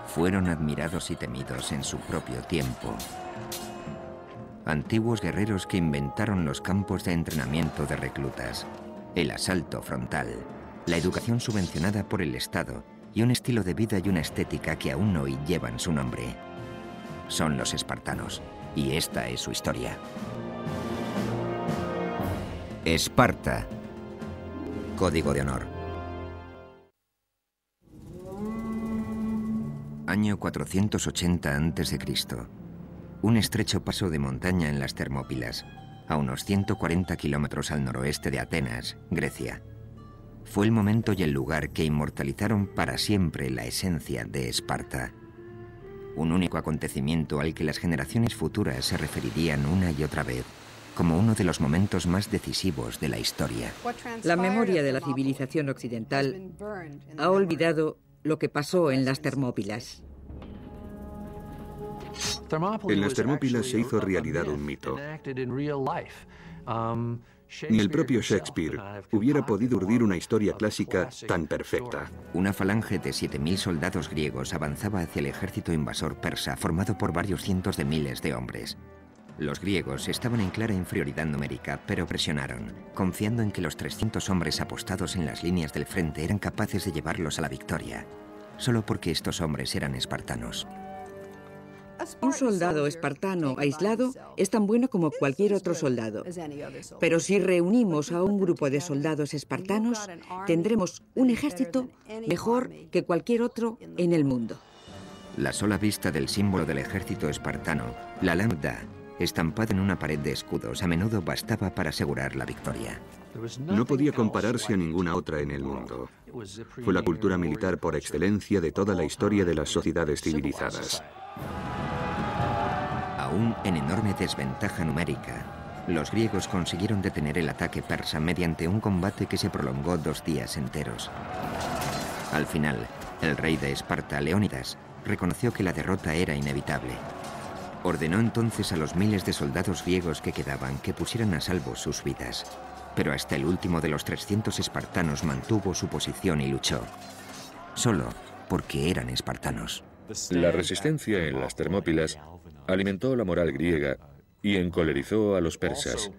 fueron admirados y temidos en su propio tiempo. Antiguos guerreros que inventaron los campos de entrenamiento de reclutas, el asalto frontal, la educación subvencionada por el Estado y un estilo de vida y una estética que aún hoy llevan su nombre. Son los espartanos, y esta es su historia. Esparta. Código de honor. Año 480 a.C. Un estrecho paso de montaña en las Termópilas, a unos 140 kilómetros al noroeste de Atenas, Grecia. Fue el momento y el lugar que inmortalizaron para siempre la esencia de Esparta. Un único acontecimiento al que las generaciones futuras se referirían una y otra vez como uno de los momentos más decisivos de la historia. La memoria de la civilización occidental ha olvidado lo que pasó en las Termópilas. En las Termópilas se hizo realidad un mito. Ni el propio Shakespeare hubiera podido urdir una historia clásica tan perfecta. Una falange de 7.000 soldados griegos avanzaba hacia el ejército invasor persa, formado por varios cientos de miles de hombres. Los griegos estaban en clara inferioridad numérica, pero presionaron, confiando en que los 300 hombres apostados en las líneas del frente eran capaces de llevarlos a la victoria, solo porque estos hombres eran espartanos. Un soldado espartano aislado es tan bueno como cualquier otro soldado. Pero si reunimos a un grupo de soldados espartanos, tendremos un ejército mejor que cualquier otro en el mundo. La sola vista del símbolo del ejército espartano, la lambda, estampada en una pared de escudos, a menudo bastaba para asegurar la victoria. No podía compararse a ninguna otra en el mundo. Fue la cultura militar por excelencia de toda la historia de las sociedades civilizadas. Aún en enorme desventaja numérica, los griegos consiguieron detener el ataque persa mediante un combate que se prolongó 2 días enteros. Al final, el rey de Esparta, Leónidas, reconoció que la derrota era inevitable. Ordenó entonces a los miles de soldados griegos que quedaban que pusieran a salvo sus vidas. Pero hasta el último de los 300 espartanos mantuvo su posición y luchó. Solo porque eran espartanos. La resistencia en las Termópilas alimentó la moral griega y encolerizó a los persas,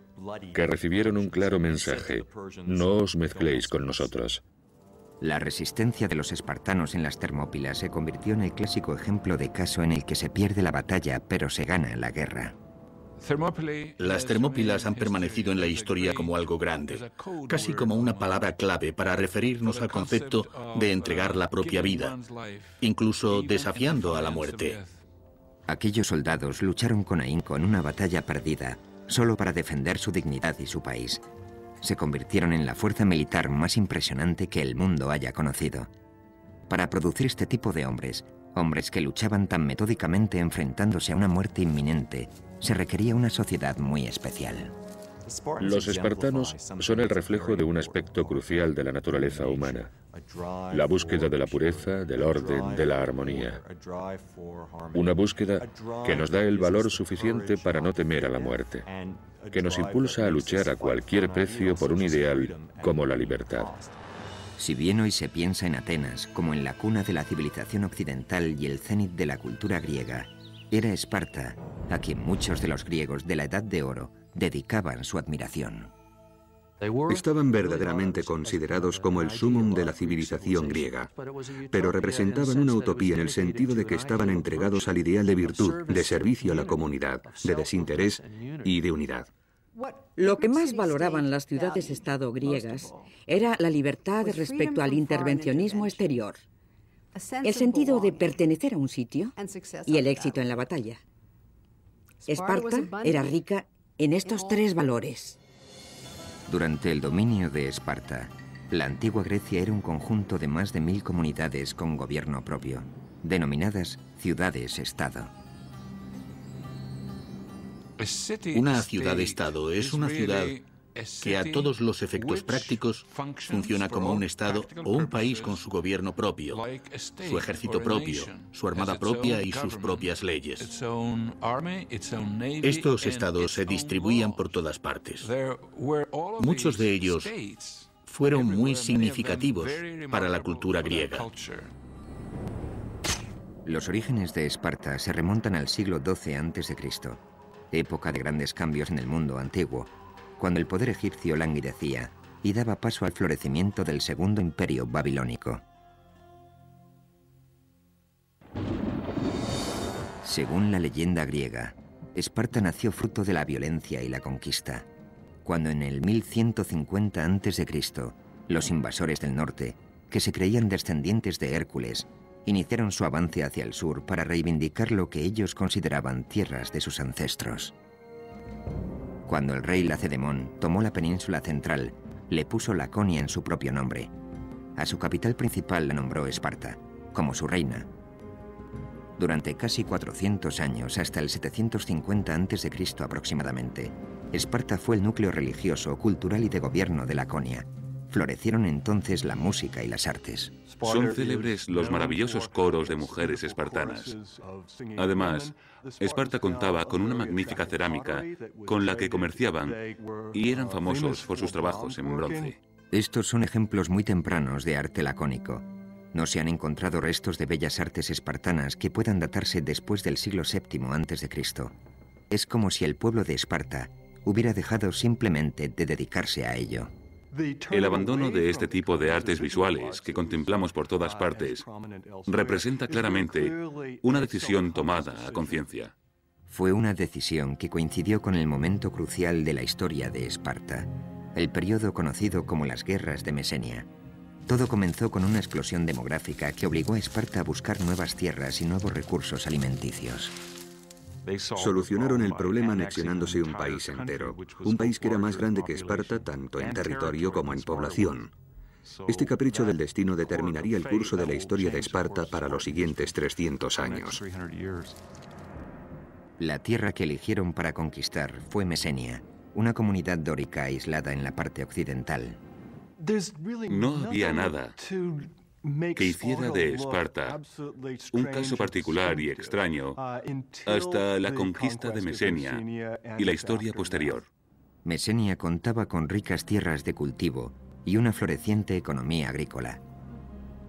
que recibieron un claro mensaje: no os mezcléis con nosotros. La resistencia de los espartanos en las Termópilas se convirtió en el clásico ejemplo de caso en el que se pierde la batalla, pero se gana la guerra. Las Termópilas han permanecido en la historia como algo grande, casi como una palabra clave para referirnos al concepto de entregar la propia vida, incluso desafiando a la muerte. Aquellos soldados lucharon con ahínco en una batalla perdida, solo para defender su dignidad y su país. Se convirtieron en la fuerza militar más impresionante que el mundo haya conocido. Para producir este tipo de hombres, hombres que luchaban tan metódicamente enfrentándose a una muerte inminente, se requería una sociedad muy especial. Los espartanos son el reflejo de un aspecto crucial de la naturaleza humana: la búsqueda de la pureza, del orden, de la armonía. Una búsqueda que nos da el valor suficiente para no temer a la muerte, que nos impulsa a luchar a cualquier precio por un ideal como la libertad. Si bien hoy se piensa en Atenas como en la cuna de la civilización occidental y el cénit de la cultura griega, era Esparta a quien muchos de los griegos de la Edad de Oro dedicaban su admiración. Estaban verdaderamente considerados como el sumum de la civilización griega, pero representaban una utopía en el sentido de que estaban entregados al ideal de virtud, de servicio a la comunidad, de desinterés y de unidad. Lo que más valoraban las ciudades-estado griegas era la libertad respecto al intervencionismo exterior, el sentido de pertenecer a un sitio y el éxito en la batalla. Esparta era rica en estos 3 valores. Durante el dominio de Esparta, la antigua Grecia era un conjunto de más de 1000 comunidades con gobierno propio, denominadas ciudades-estado. Una ciudad-estado es una ciudad que a todos los efectos prácticos funciona como un estado o un país con su gobierno propio, su ejército propio, su armada propia y sus propias leyes. Estos estados se distribuían por todas partes. Muchos de ellos fueron muy significativos para la cultura griega. Los orígenes de Esparta se remontan al siglo XII a.C., época de grandes cambios en el mundo antiguo, cuando el poder egipcio languidecía y daba paso al florecimiento del segundo imperio babilónico. Según la leyenda griega, Esparta nació fruto de la violencia y la conquista, cuando en el 1150 a.C., los invasores del norte, que se creían descendientes de Hércules, iniciaron su avance hacia el sur para reivindicar lo que ellos consideraban tierras de sus ancestros. Cuando el rey Lacedemón tomó la península central, le puso Laconia en su propio nombre. A su capital principal la nombró Esparta, como su reina. Durante casi 400 años, hasta el 750 a.C. aproximadamente, Esparta fue el núcleo religioso, cultural y de gobierno de Laconia. Florecieron entonces la música y las artes. Son célebres los maravillosos coros de mujeres espartanas. Además, Esparta contaba con una magnífica cerámica con la que comerciaban y eran famosos por sus trabajos en bronce. Estos son ejemplos muy tempranos de arte lacónico. No se han encontrado restos de bellas artes espartanas que puedan datarse después del siglo VII a.C. Es como si el pueblo de Esparta hubiera dejado simplemente de dedicarse a ello. El abandono de este tipo de artes visuales que contemplamos por todas partes representa claramente una decisión tomada a conciencia. Fue una decisión que coincidió con el momento crucial de la historia de Esparta, el periodo conocido como las Guerras de Mesenia. Todo comenzó con una explosión demográfica que obligó a Esparta a buscar nuevas tierras y nuevos recursos alimenticios. Solucionaron el problema anexionándose un país entero, un país que era más grande que Esparta tanto en territorio como en población. Este capricho del destino determinaría el curso de la historia de Esparta para los siguientes 300 años. La tierra que eligieron para conquistar fue Mesenia, una comunidad dórica aislada en la parte occidental. No había nada que hiciera de Esparta un caso particular y extraño hasta la conquista de Mesenia y la historia posterior. Mesenia contaba con ricas tierras de cultivo y una floreciente economía agrícola.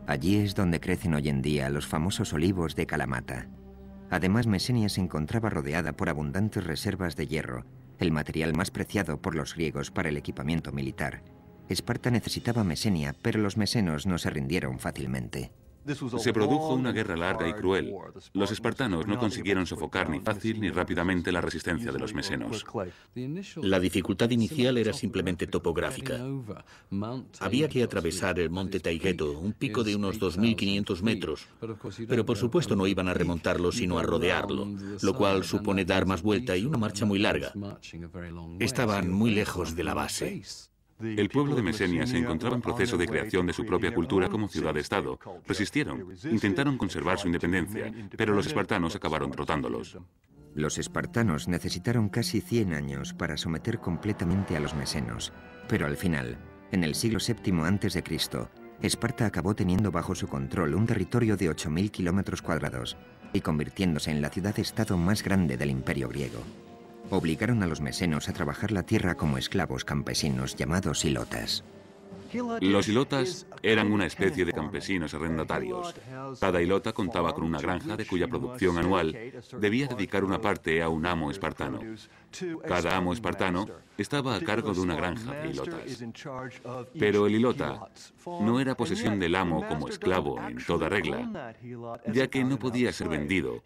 Allí es donde crecen hoy en día los famosos olivos de Kalamata. Además, Mesenia se encontraba rodeada por abundantes reservas de hierro, el material más preciado por los griegos para el equipamiento militar. Esparta necesitaba Mesenia, pero los mesenos no se rindieron fácilmente. Se produjo una guerra larga y cruel. Los espartanos no consiguieron sofocar ni fácil ni rápidamente la resistencia de los mesenos. La dificultad inicial era simplemente topográfica. Había que atravesar el monte Taygeto, un pico de unos 2.500 metros, pero por supuesto no iban a remontarlo sino a rodearlo, lo cual supone dar más vuelta y una marcha muy larga. Estaban muy lejos de la base. El pueblo de Mesenia se encontraba en proceso de creación de su propia cultura como ciudad-estado. Resistieron, intentaron conservar su independencia, pero los espartanos acabaron derrotándolos. Los espartanos necesitaron casi 100 años para someter completamente a los mesenos, pero al final, en el siglo VII a.C., Esparta acabó teniendo bajo su control un territorio de 8.000 kilómetros cuadrados y convirtiéndose en la ciudad-estado más grande del imperio griego. Obligaron a los mesenos a trabajar la tierra como esclavos campesinos llamados hilotas. Los hilotas eran una especie de campesinos arrendatarios. Cada hilota contaba con una granja de cuya producción anual debía dedicar una parte a un amo espartano. Cada amo espartano estaba a cargo de una granja de hilotas. Pero el hilota no era posesión del amo como esclavo en toda regla, ya que no podía ser vendido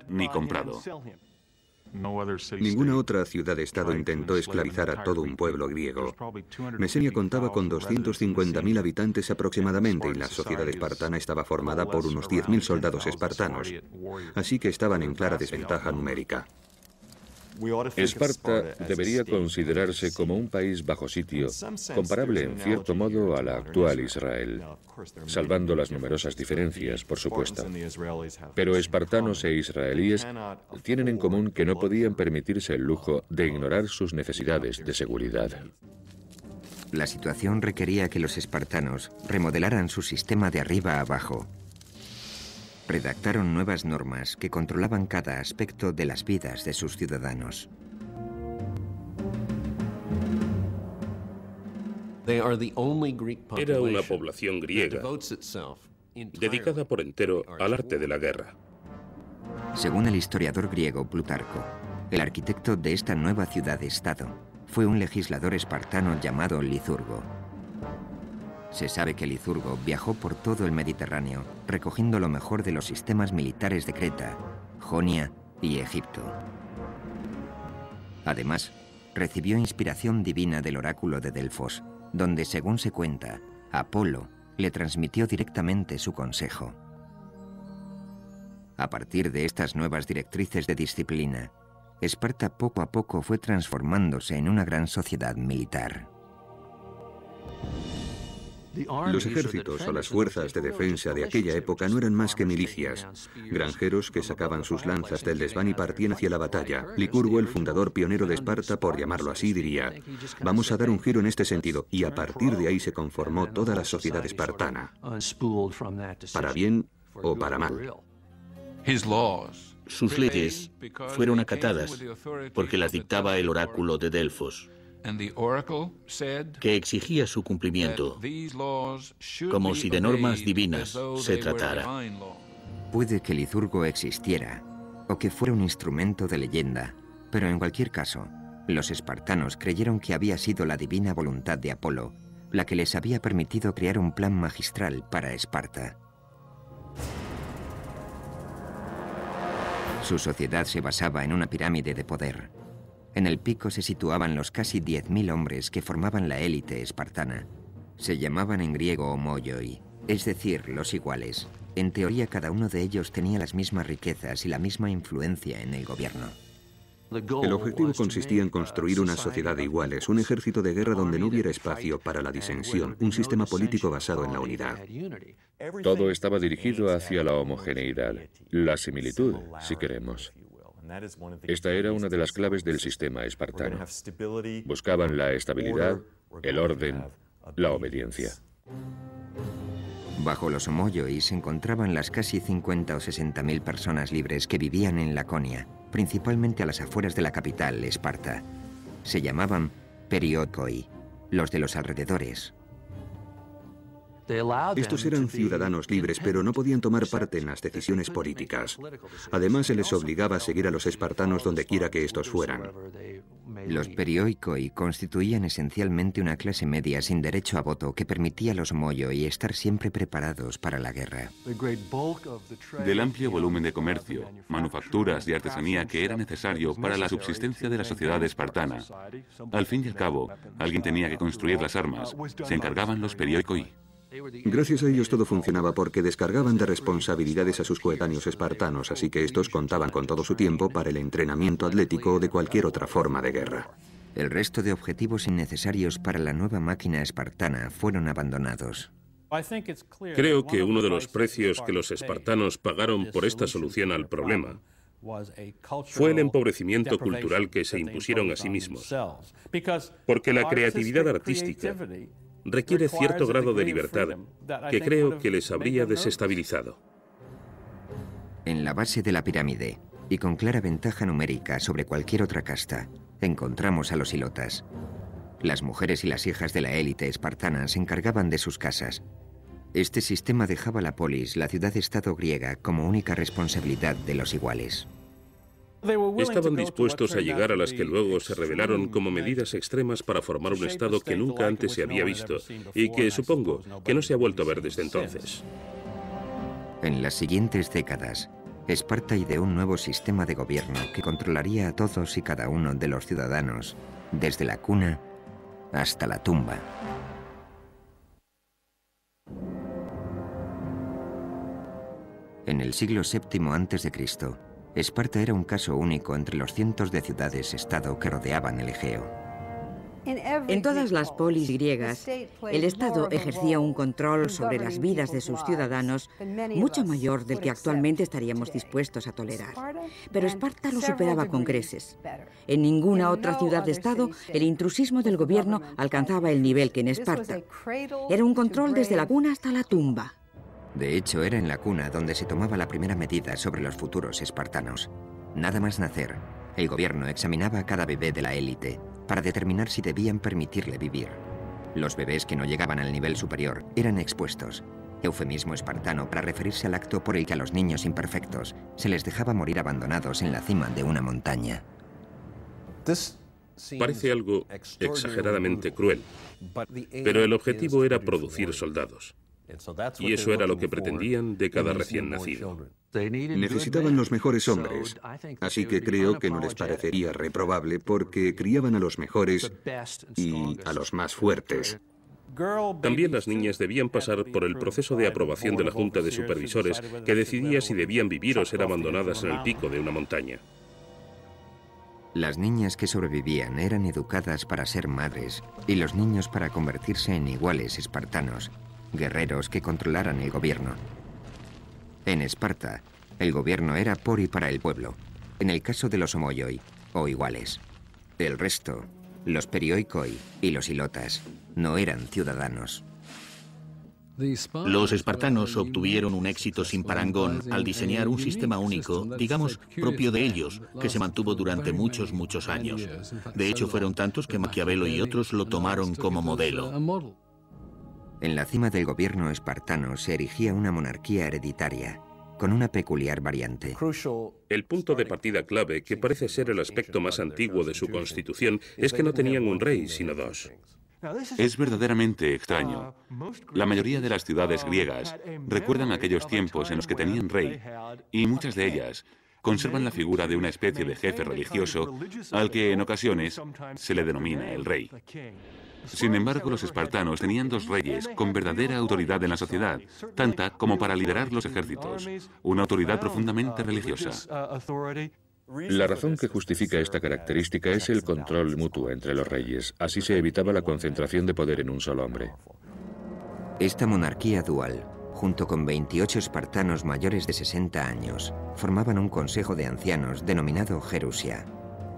ni comprado. Ninguna otra ciudad-estado intentó esclavizar a todo un pueblo griego. Mesenia contaba con 250.000 habitantes aproximadamente y la sociedad espartana estaba formada por unos 10.000 soldados espartanos, así que estaban en clara desventaja numérica. Esparta debería considerarse como un país bajo sitio, comparable en cierto modo a la actual Israel, salvando las numerosas diferencias, por supuesto. Pero espartanos e israelíes tienen en común que no podían permitirse el lujo de ignorar sus necesidades de seguridad. La situación requería que los espartanos remodelaran su sistema de arriba a abajo. Redactaron nuevas normas que controlaban cada aspecto de las vidas de sus ciudadanos. Era una población griega, dedicada por entero al arte de la guerra. Según el historiador griego Plutarco, el arquitecto de esta nueva ciudad-estado fue un legislador espartano llamado Licurgo. Se sabe que Licurgo viajó por todo el Mediterráneo, recogiendo lo mejor de los sistemas militares de Creta, Jonia y Egipto. Además, recibió inspiración divina del oráculo de Delfos, donde, según se cuenta, Apolo le transmitió directamente su consejo. A partir de estas nuevas directrices de disciplina, Esparta poco a poco fue transformándose en una gran sociedad militar. Los ejércitos o las fuerzas de defensa de aquella época no eran más que milicias, granjeros que sacaban sus lanzas del desván y partían hacia la batalla. Licurgo, el fundador pionero de Esparta, por llamarlo así, diría: vamos a dar un giro en este sentido, y a partir de ahí se conformó toda la sociedad espartana, para bien o para mal. Sus leyes fueron acatadas porque las dictaba el oráculo de Delfos, que exigía su cumplimiento, como si de normas divinas se tratara. Puede que Licurgo existiera, o que fuera un instrumento de leyenda, pero en cualquier caso, los espartanos creyeron que había sido la divina voluntad de Apolo la que les había permitido crear un plan magistral para Esparta. Su sociedad se basaba en una pirámide de poder. En el pico se situaban los casi 10.000 hombres que formaban la élite espartana. Se llamaban en griego homoioi, es decir, los iguales. En teoría, cada uno de ellos tenía las mismas riquezas y la misma influencia en el gobierno. El objetivo consistía en construir una sociedad de iguales, un ejército de guerra donde no hubiera espacio para la disensión, un sistema político basado en la unidad. Todo estaba dirigido hacia la homogeneidad, la similitud, si queremos. Esta era una de las claves del sistema espartano. Buscaban la estabilidad, el orden, la obediencia. Bajo los homoioi se encontraban las casi 50 o 60.000 personas libres que vivían en Laconia, principalmente a las afueras de la capital, Esparta. Se llamaban perioikoi, los de los alrededores. Estos eran ciudadanos libres, pero no podían tomar parte en las decisiones políticas. Además, se les obligaba a seguir a los espartanos donde quiera que estos fueran. Los perioikoi constituían esencialmente una clase media sin derecho a voto que permitía a los homoioi estar siempre preparados para la guerra. Del amplio volumen de comercio, manufacturas y artesanía que era necesario para la subsistencia de la sociedad espartana, al fin y al cabo, alguien tenía que construir las armas. Se encargaban los perioikoi. Gracias a ellos todo funcionaba porque descargaban de responsabilidades a sus coetáneos espartanos, así que estos contaban con todo su tiempo para el entrenamiento atlético o de cualquier otra forma de guerra. El resto de objetivos innecesarios para la nueva máquina espartana fueron abandonados. Creo que uno de los precios que los espartanos pagaron por esta solución al problema fue el empobrecimiento cultural que se impusieron a sí mismos, porque la creatividad artística requiere cierto grado de libertad que creo que les habría desestabilizado. En la base de la pirámide, y con clara ventaja numérica sobre cualquier otra casta, encontramos a los hilotas. Las mujeres y las hijas de la élite espartana se encargaban de sus casas. Este sistema dejaba la polis, la ciudad-estado griega, como única responsabilidad de los iguales. Estaban dispuestos a llegar a las que luego se revelaron como medidas extremas para formar un Estado que nunca antes se había visto y que, supongo, que no se ha vuelto a ver desde entonces. En las siguientes décadas, Esparta ideó un nuevo sistema de gobierno que controlaría a todos y cada uno de los ciudadanos, desde la cuna hasta la tumba. En el siglo VII a.C., Esparta era un caso único entre los cientos de ciudades-estado que rodeaban el Egeo. En todas las polis griegas, el Estado ejercía un control sobre las vidas de sus ciudadanos mucho mayor del que actualmente estaríamos dispuestos a tolerar. Pero Esparta lo superaba con creces. En ninguna otra ciudad-estado el intrusismo del gobierno alcanzaba el nivel que en Esparta. Era un control desde la cuna hasta la tumba. De hecho, era en la cuna donde se tomaba la primera medida sobre los futuros espartanos. Nada más nacer, el gobierno examinaba a cada bebé de la élite para determinar si debían permitirle vivir. Los bebés que no llegaban al nivel superior eran expuestos, eufemismo espartano para referirse al acto por el que a los niños imperfectos se les dejaba morir abandonados en la cima de una montaña. Parece algo exageradamente cruel, pero el objetivo era producir soldados. Y eso era lo que pretendían de cada recién nacido. Necesitaban los mejores hombres, así que creo que no les parecería reprobable porque criaban a los mejores y a los más fuertes. También las niñas debían pasar por el proceso de aprobación de la Junta de Supervisores, que decidía si debían vivir o ser abandonadas en el pico de una montaña. Las niñas que sobrevivían eran educadas para ser madres y los niños para convertirse en iguales espartanos, guerreros que controlaran el gobierno. En Esparta, el gobierno era por y para el pueblo, en el caso de los homoioi, o iguales. El resto, los perioikoi y los ilotas, no eran ciudadanos. Los espartanos obtuvieron un éxito sin parangón al diseñar un sistema único, digamos, propio de ellos, que se mantuvo durante muchos años. De hecho, fueron tantos que Maquiavelo y otros lo tomaron como modelo. En la cima del gobierno espartano se erigía una monarquía hereditaria, con una peculiar variante. El punto de partida clave, que parece ser el aspecto más antiguo de su constitución, es que no tenían un rey, sino dos. Es verdaderamente extraño. La mayoría de las ciudades griegas recuerdan aquellos tiempos en los que tenían rey, y muchas de ellas conservan la figura de una especie de jefe religioso al que en ocasiones se le denomina el rey. Sin embargo, los espartanos tenían dos reyes con verdadera autoridad en la sociedad, tanta como para liderar los ejércitos, una autoridad profundamente religiosa. La razón que justifica esta característica es el control mutuo entre los reyes. Así se evitaba la concentración de poder en un solo hombre. Esta monarquía dual, junto con 28 espartanos mayores de 60 años, formaban un consejo de ancianos denominado Gerusia.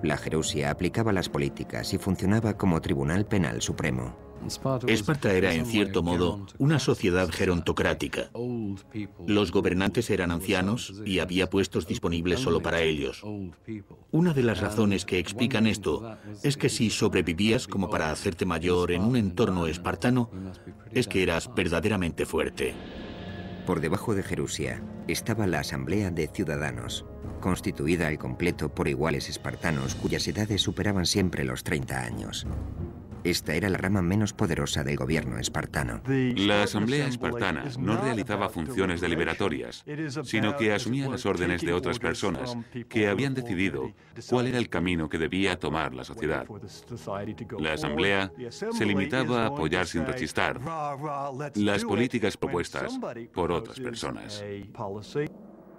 La Gerusia aplicaba las políticas y funcionaba como tribunal penal supremo. Esparta era, en cierto modo, una sociedad gerontocrática. Los gobernantes eran ancianos y había puestos disponibles solo para ellos. Una de las razones que explican esto es que si sobrevivías como para hacerte mayor en un entorno espartano, es que eras verdaderamente fuerte. Por debajo de Gerusia estaba la Asamblea de Ciudadanos, constituida al completo por iguales espartanos cuyas edades superaban siempre los 30 años. Esta era la rama menos poderosa del gobierno espartano. La asamblea espartana no realizaba funciones deliberatorias, sino que asumía las órdenes de otras personas que habían decidido cuál era el camino que debía tomar la sociedad. La asamblea se limitaba a apoyar sin rechistar las políticas propuestas por otras personas.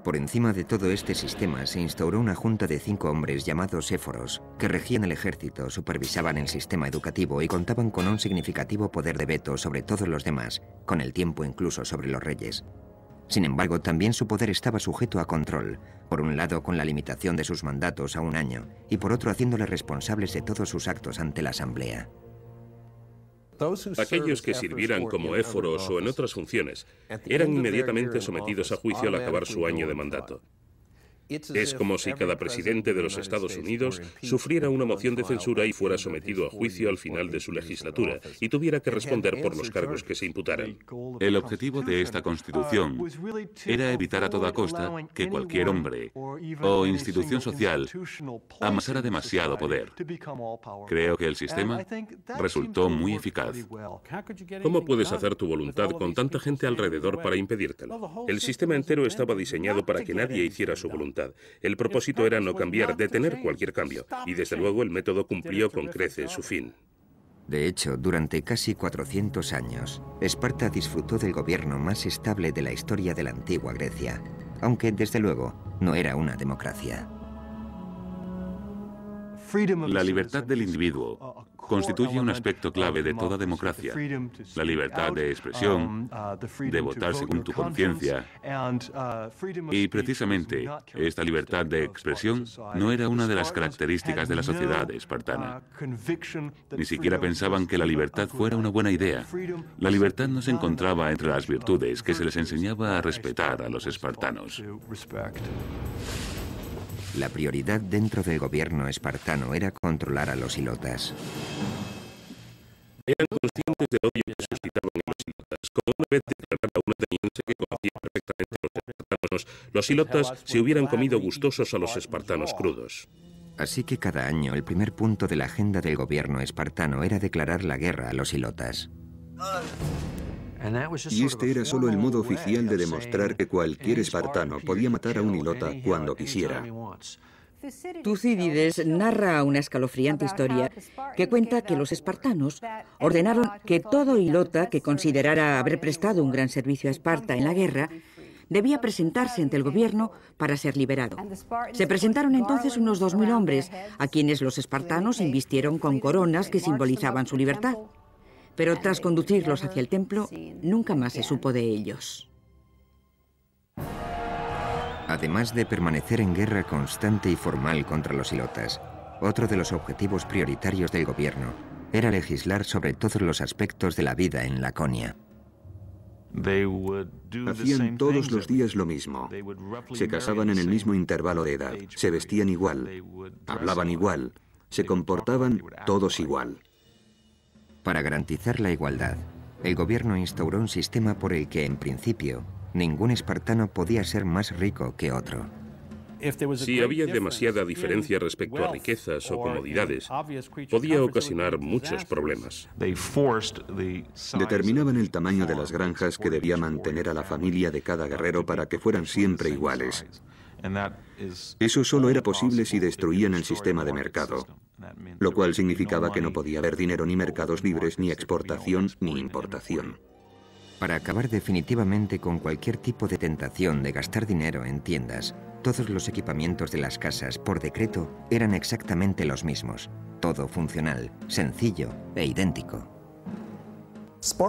Por encima de todo este sistema se instauró una junta de 5 hombres llamados éforos, que regían el ejército, supervisaban el sistema educativo y contaban con un significativo poder de veto sobre todos los demás, con el tiempo incluso sobre los reyes. Sin embargo, también su poder estaba sujeto a control, por un lado con la limitación de sus mandatos a 1 año, y por otro haciéndoles responsables de todos sus actos ante la asamblea. Aquellos que sirvieran como éforos o en otras funciones eran inmediatamente sometidos a juicio al acabar su año de mandato. Es como si cada presidente de los Estados Unidos sufriera una moción de censura y fuera sometido a juicio al final de su legislatura y tuviera que responder por los cargos que se imputaran. El objetivo de esta Constitución era evitar a toda costa que cualquier hombre o institución social amasara demasiado poder. Creo que el sistema resultó muy eficaz. ¿Cómo puedes hacer tu voluntad con tanta gente alrededor para impedírtelo? El sistema entero estaba diseñado para que nadie hiciera su voluntad. El propósito era no cambiar, detener cualquier cambio, y desde luego el método cumplió con creces su fin. De hecho, durante casi 400 años, Esparta disfrutó del gobierno más estable de la historia de la antigua Grecia, aunque desde luego no era una democracia. La libertad del individuo constituye un aspecto clave de toda democracia. La libertad de expresión, de votar según tu conciencia. Y precisamente esta libertad de expresión no era una de las características de la sociedad espartana. Ni siquiera pensaban que la libertad fuera una buena idea. La libertad no se encontraba entre las virtudes que se les enseñaba a respetar a los espartanos. La prioridad dentro del gobierno espartano era controlar a los ilotas. Eran conscientes del odio que suscitaban en los ilotas. Como una vez declarara una de ateniense que conocía perfectamente a los espartanos, los ilotas se hubieran comido gustosos a los espartanos crudos. Así que cada año el primer punto de la agenda del gobierno espartano era declarar la guerra a los ilotas. Y este era solo el modo oficial de demostrar que cualquier espartano podía matar a un ilota cuando quisiera. Tucídides narra una escalofriante historia que cuenta que los espartanos ordenaron que todo ilota que considerara haber prestado un gran servicio a Esparta en la guerra debía presentarse ante el gobierno para ser liberado. Se presentaron entonces unos 2000 hombres, a quienes los espartanos invistieron con coronas que simbolizaban su libertad. Pero tras conducirlos hacia el templo, nunca más se supo de ellos. Además de permanecer en guerra constante y formal contra los ilotas, otro de los objetivos prioritarios del gobierno era legislar sobre todos los aspectos de la vida en Laconia. Hacían todos los días lo mismo. Se casaban en el mismo intervalo de edad, se vestían igual, hablaban igual, se comportaban todos igual. Para garantizar la igualdad, el gobierno instauró un sistema por el que, en principio, ningún espartano podía ser más rico que otro. Si había demasiada diferencia respecto a riquezas o comodidades, podía ocasionar muchos problemas. Determinaban el tamaño de las granjas que debía mantener a la familia de cada guerrero para que fueran siempre iguales. Eso solo era posible si destruían el sistema de mercado, lo cual significaba que no podía haber dinero ni mercados libres, ni exportación ni importación. Para acabar definitivamente con cualquier tipo de tentación de gastar dinero en tiendas, todos los equipamientos de las casas, por decreto, eran exactamente los mismos. Todo funcional, sencillo e idéntico.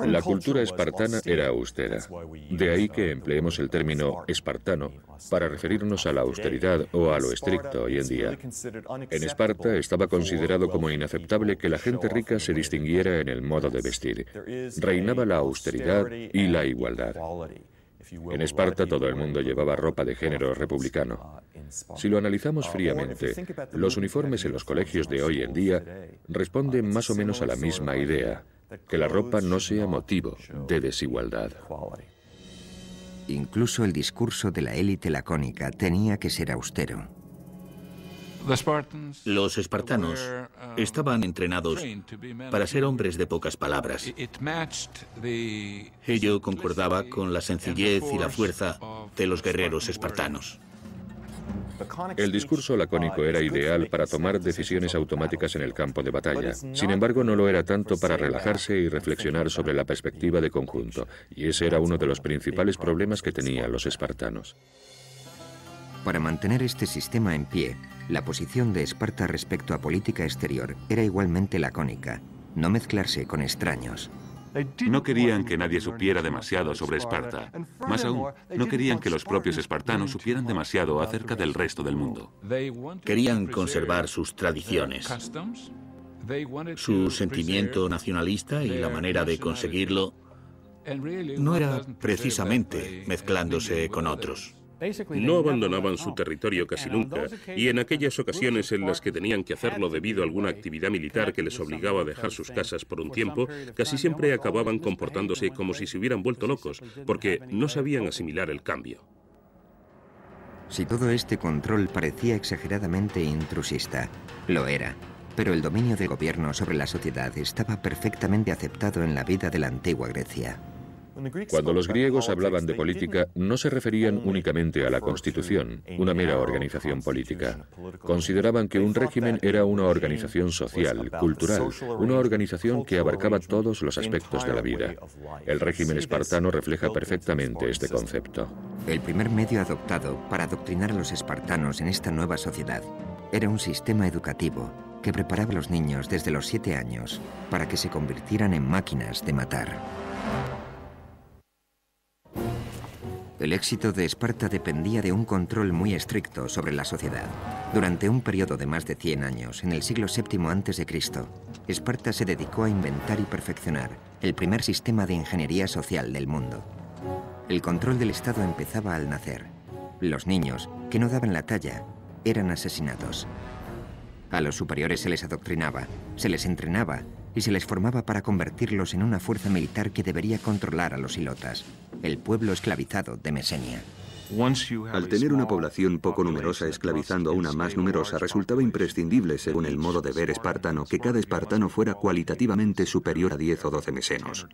La cultura espartana era austera. De ahí que empleemos el término espartano para referirnos a la austeridad o a lo estricto hoy en día. En Esparta estaba considerado como inaceptable que la gente rica se distinguiera en el modo de vestir. Reinaba la austeridad y la igualdad. En Esparta todo el mundo llevaba ropa de género republicano. Si lo analizamos fríamente, los uniformes en los colegios de hoy en día responden más o menos a la misma idea: que la ropa no sea motivo de desigualdad. Incluso el discurso de la élite lacónica tenía que ser austero. Los espartanos estaban entrenados para ser hombres de pocas palabras. Ello concordaba con la sencillez y la fuerza de los guerreros espartanos. El discurso lacónico era ideal para tomar decisiones automáticas en el campo de batalla. Sin embargo, no lo era tanto para relajarse y reflexionar sobre la perspectiva de conjunto, y ese era uno de los principales problemas que tenían los espartanos. Para mantener este sistema en pie, la posición de Esparta respecto a política exterior era igualmente lacónica: no mezclarse con extraños. No querían que nadie supiera demasiado sobre Esparta. Más aún, no querían que los propios espartanos supieran demasiado acerca del resto del mundo. Querían conservar sus tradiciones, su sentimiento nacionalista, y la manera de conseguirlo no era precisamente mezclándose con otros. No abandonaban su territorio casi nunca, y en aquellas ocasiones en las que tenían que hacerlo debido a alguna actividad militar que les obligaba a dejar sus casas por un tiempo, casi siempre acababan comportándose como si se hubieran vuelto locos, porque no sabían asimilar el cambio. Si todo este control parecía exageradamente intrusista, lo era, pero el dominio del gobierno sobre la sociedad estaba perfectamente aceptado en la vida de la antigua Grecia. Cuando los griegos hablaban de política, no se referían únicamente a la Constitución, una mera organización política. Consideraban que un régimen era una organización social, cultural, una organización que abarcaba todos los aspectos de la vida. El régimen espartano refleja perfectamente este concepto. El primer medio adoptado para adoctrinar a los espartanos en esta nueva sociedad era un sistema educativo que preparaba a los niños desde los 7 años para que se convirtieran en máquinas de matar. El éxito de Esparta dependía de un control muy estricto sobre la sociedad. Durante un periodo de más de 100 años, en el siglo VII a.C., Esparta se dedicó a inventar y perfeccionar el primer sistema de ingeniería social del mundo. El control del Estado empezaba al nacer. Los niños, que no daban la talla, eran asesinados. A los superiores se les adoctrinaba, se les entrenaba y se les formaba para convertirlos en una fuerza militar que debería controlar a los ilotas. el pueblo esclavizado de Mesenia. Al tener una población poco numerosa esclavizando a una más numerosa, resultaba imprescindible, según el modo de ver espartano, que cada espartano fuera cualitativamente superior a 10 o 12 mesenos.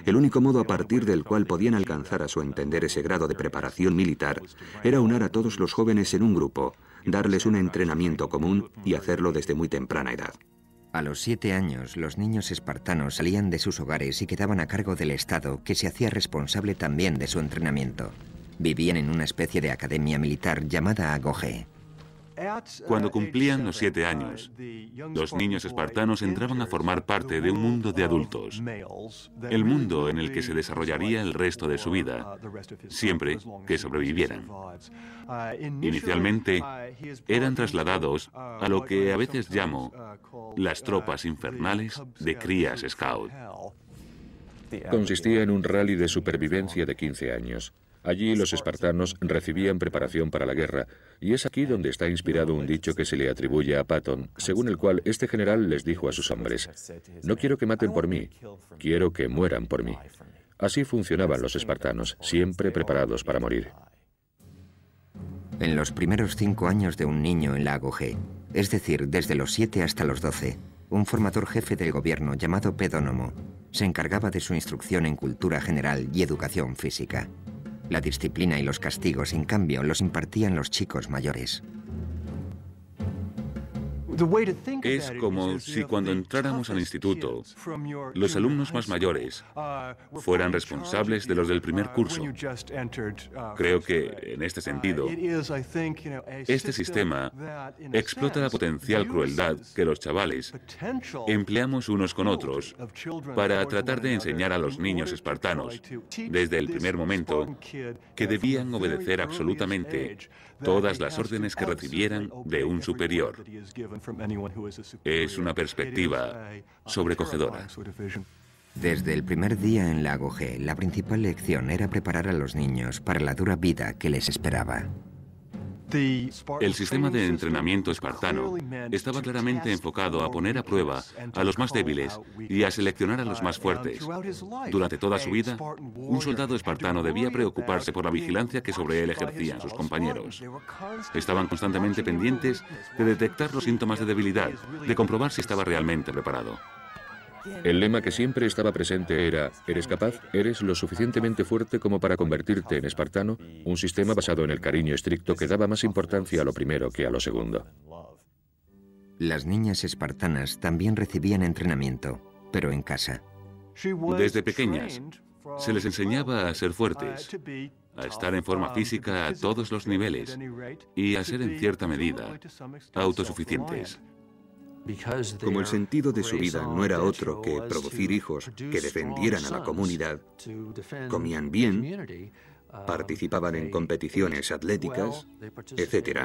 El único modo a partir del cual podían alcanzar a su entender ese grado de preparación militar era unar a todos los jóvenes en un grupo, darles un entrenamiento común y hacerlo desde muy temprana edad. A los 7 años, los niños espartanos salían de sus hogares y quedaban a cargo del Estado, que se hacía responsable también de su entrenamiento. Vivían en una especie de academia militar llamada Agogé. Cuando cumplían los 7 años, los niños espartanos entraban a formar parte de un mundo de adultos, el mundo en el que se desarrollaría el resto de su vida, siempre que sobrevivieran. Inicialmente, eran trasladados a lo que a veces llamo las tropas infernales de crías scout. Consistía en un rally de supervivencia de 15 años. Allí los espartanos recibían preparación para la guerra, y es aquí donde está inspirado un dicho que se le atribuye a Patton, según el cual este general les dijo a sus hombres: «No quiero que maten por mí, quiero que mueran por mí». Así funcionaban los espartanos, siempre preparados para morir. En los primeros 5 años de un niño en la Agogé, es decir, desde los 7 hasta los 12, un formador jefe del gobierno llamado pedónomo se encargaba de su instrucción en cultura general y educación física. La disciplina y los castigos, en cambio, los impartían los chicos mayores. Es como si cuando entráramos al instituto, los alumnos más mayores fueran responsables de los del primer curso. Creo que, en este sentido, este sistema explota la potencial crueldad que los chavales empleamos unos con otros para tratar de enseñar a los niños espartanos, desde el primer momento, que debían obedecer absolutamente todas las órdenes que recibieran de un superior. Es una perspectiva sobrecogedora. Desde el primer día en la Agogé, la principal lección era preparar a los niños para la dura vida que les esperaba. El sistema de entrenamiento espartano estaba claramente enfocado a poner a prueba a los más débiles y a seleccionar a los más fuertes. Durante toda su vida, un soldado espartano debía preocuparse por la vigilancia que sobre él ejercían sus compañeros. Estaban constantemente pendientes de detectar los síntomas de debilidad, de comprobar si estaba realmente preparado. El lema que siempre estaba presente era: ¿eres capaz? ¿Eres lo suficientemente fuerte como para convertirte en espartano? Un sistema basado en el cariño estricto que daba más importancia a lo primero que a lo segundo. Las niñas espartanas también recibían entrenamiento, pero en casa. Desde pequeñas, se les enseñaba a ser fuertes, a estar en forma física a todos los niveles y a ser en cierta medida autosuficientes. Como el sentido de su vida no era otro que producir hijos que defendieran a la comunidad, comían bien, participaban en competiciones atléticas, etc.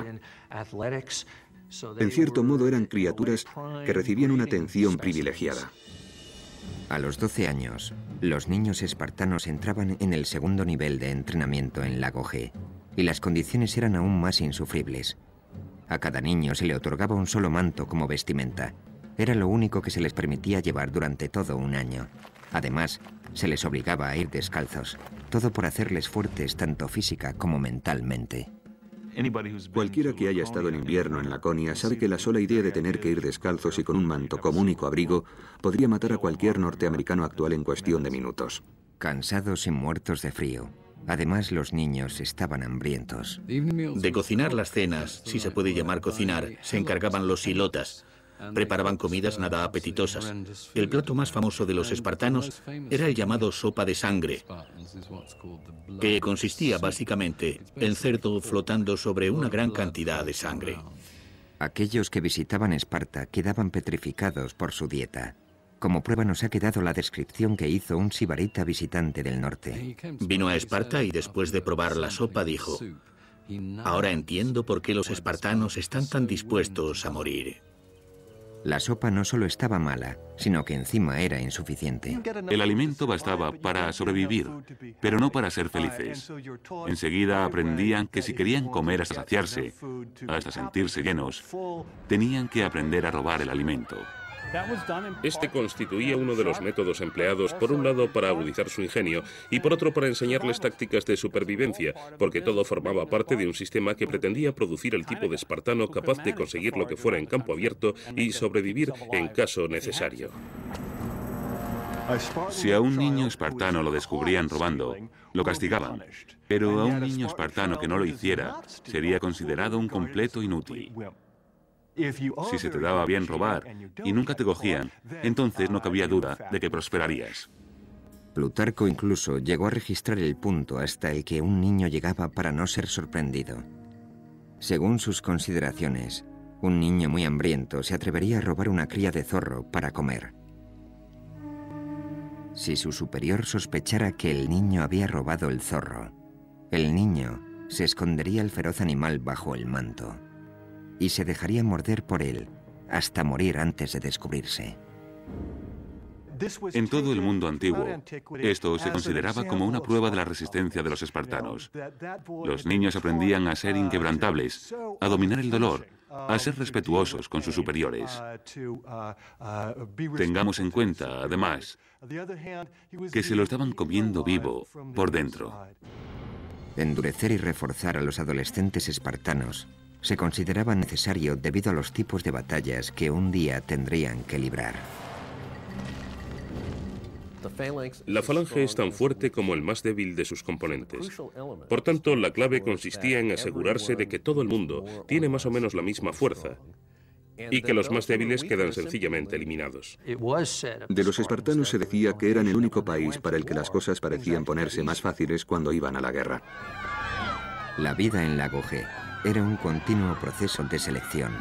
En cierto modo eran criaturas que recibían una atención privilegiada. A los 12 años, los niños espartanos entraban en el segundo nivel de entrenamiento en la Agogé, y las condiciones eran aún más insufribles. A cada niño se le otorgaba un solo manto como vestimenta. Era lo único que se les permitía llevar durante todo un año. Además, se les obligaba a ir descalzos, todo por hacerles fuertes tanto física como mentalmente. Cualquiera que haya estado en invierno en Laconia sabe que la sola idea de tener que ir descalzos y con un manto como único abrigo podría matar a cualquier norteamericano actual en cuestión de minutos. Cansados y muertos de frío. Además, los niños estaban hambrientos. De cocinar las cenas, si se puede llamar cocinar, se encargaban los silotas. Preparaban comidas nada apetitosas. El plato más famoso de los espartanos era el llamado sopa de sangre, que consistía básicamente en cerdo flotando sobre una gran cantidad de sangre. Aquellos que visitaban Esparta quedaban petrificados por su dieta. Como prueba nos ha quedado la descripción que hizo un sibarita visitante del norte. Vino a Esparta y después de probar la sopa dijo: «Ahora entiendo por qué los espartanos están tan dispuestos a morir». La sopa no solo estaba mala, sino que encima era insuficiente. El alimento bastaba para sobrevivir, pero no para ser felices. Enseguida aprendían que si querían comer hasta saciarse, hasta sentirse llenos, tenían que aprender a robar el alimento. Este constituía uno de los métodos empleados, por un lado, para agudizar su ingenio y por otro, para enseñarles tácticas de supervivencia, porque todo formaba parte de un sistema que pretendía producir el tipo de espartano capaz de conseguir lo que fuera en campo abierto y sobrevivir en caso necesario. Si a un niño espartano lo descubrían robando, lo castigaban, pero a un niño espartano que no lo hiciera sería considerado un completo inútil. Si se te daba bien robar y nunca te cogían, entonces no cabía duda de que prosperarías. Plutarco incluso llegó a registrar el punto hasta el que un niño llegaba para no ser sorprendido. Según sus consideraciones, un niño muy hambriento se atrevería a robar una cría de zorro para comer. Si su superior sospechara que el niño había robado el zorro, el niño se escondería el feroz animal bajo el manto y se dejaría morder por él hasta morir antes de descubrirse. En todo el mundo antiguo, esto se consideraba como una prueba de la resistencia de los espartanos. Los niños aprendían a ser inquebrantables, a dominar el dolor, a ser respetuosos con sus superiores. Tengamos en cuenta, además, que se lo estaban comiendo vivo por dentro. Endurecer y reforzar a los adolescentes espartanos se consideraba necesario debido a los tipos de batallas que un día tendrían que librar. La falange es tan fuerte como el más débil de sus componentes. Por tanto, la clave consistía en asegurarse de que todo el mundo tiene más o menos la misma fuerza y que los más débiles quedan sencillamente eliminados. De los espartanos se decía que eran el único país para el que las cosas parecían ponerse más fáciles cuando iban a la guerra. La vida en Lago G era un continuo proceso de selección.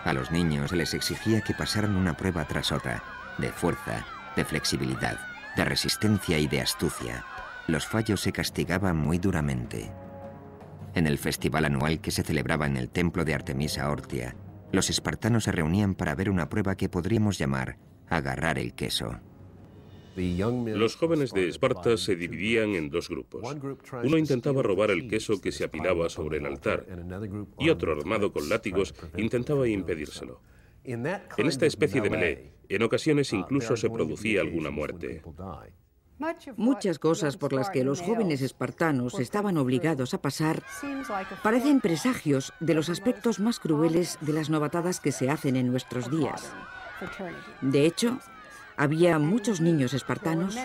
A los niños les exigía que pasaran una prueba tras otra, de fuerza, de flexibilidad, de resistencia y de astucia. Los fallos se castigaban muy duramente. En el festival anual que se celebraba en el templo de Artemisa Ortia, los espartanos se reunían para ver una prueba que podríamos llamar agarrar el queso. Los jóvenes de Esparta se dividían en dos grupos. Uno intentaba robar el queso que se apilaba sobre el altar y otro, armado con látigos, intentaba impedírselo. En esta especie de melee, en ocasiones incluso se producía alguna muerte. Muchas cosas por las que los jóvenes espartanos estaban obligados a pasar parecen presagios de los aspectos más crueles de las novatadas que se hacen en nuestros días. De hecho, había muchos niños espartanos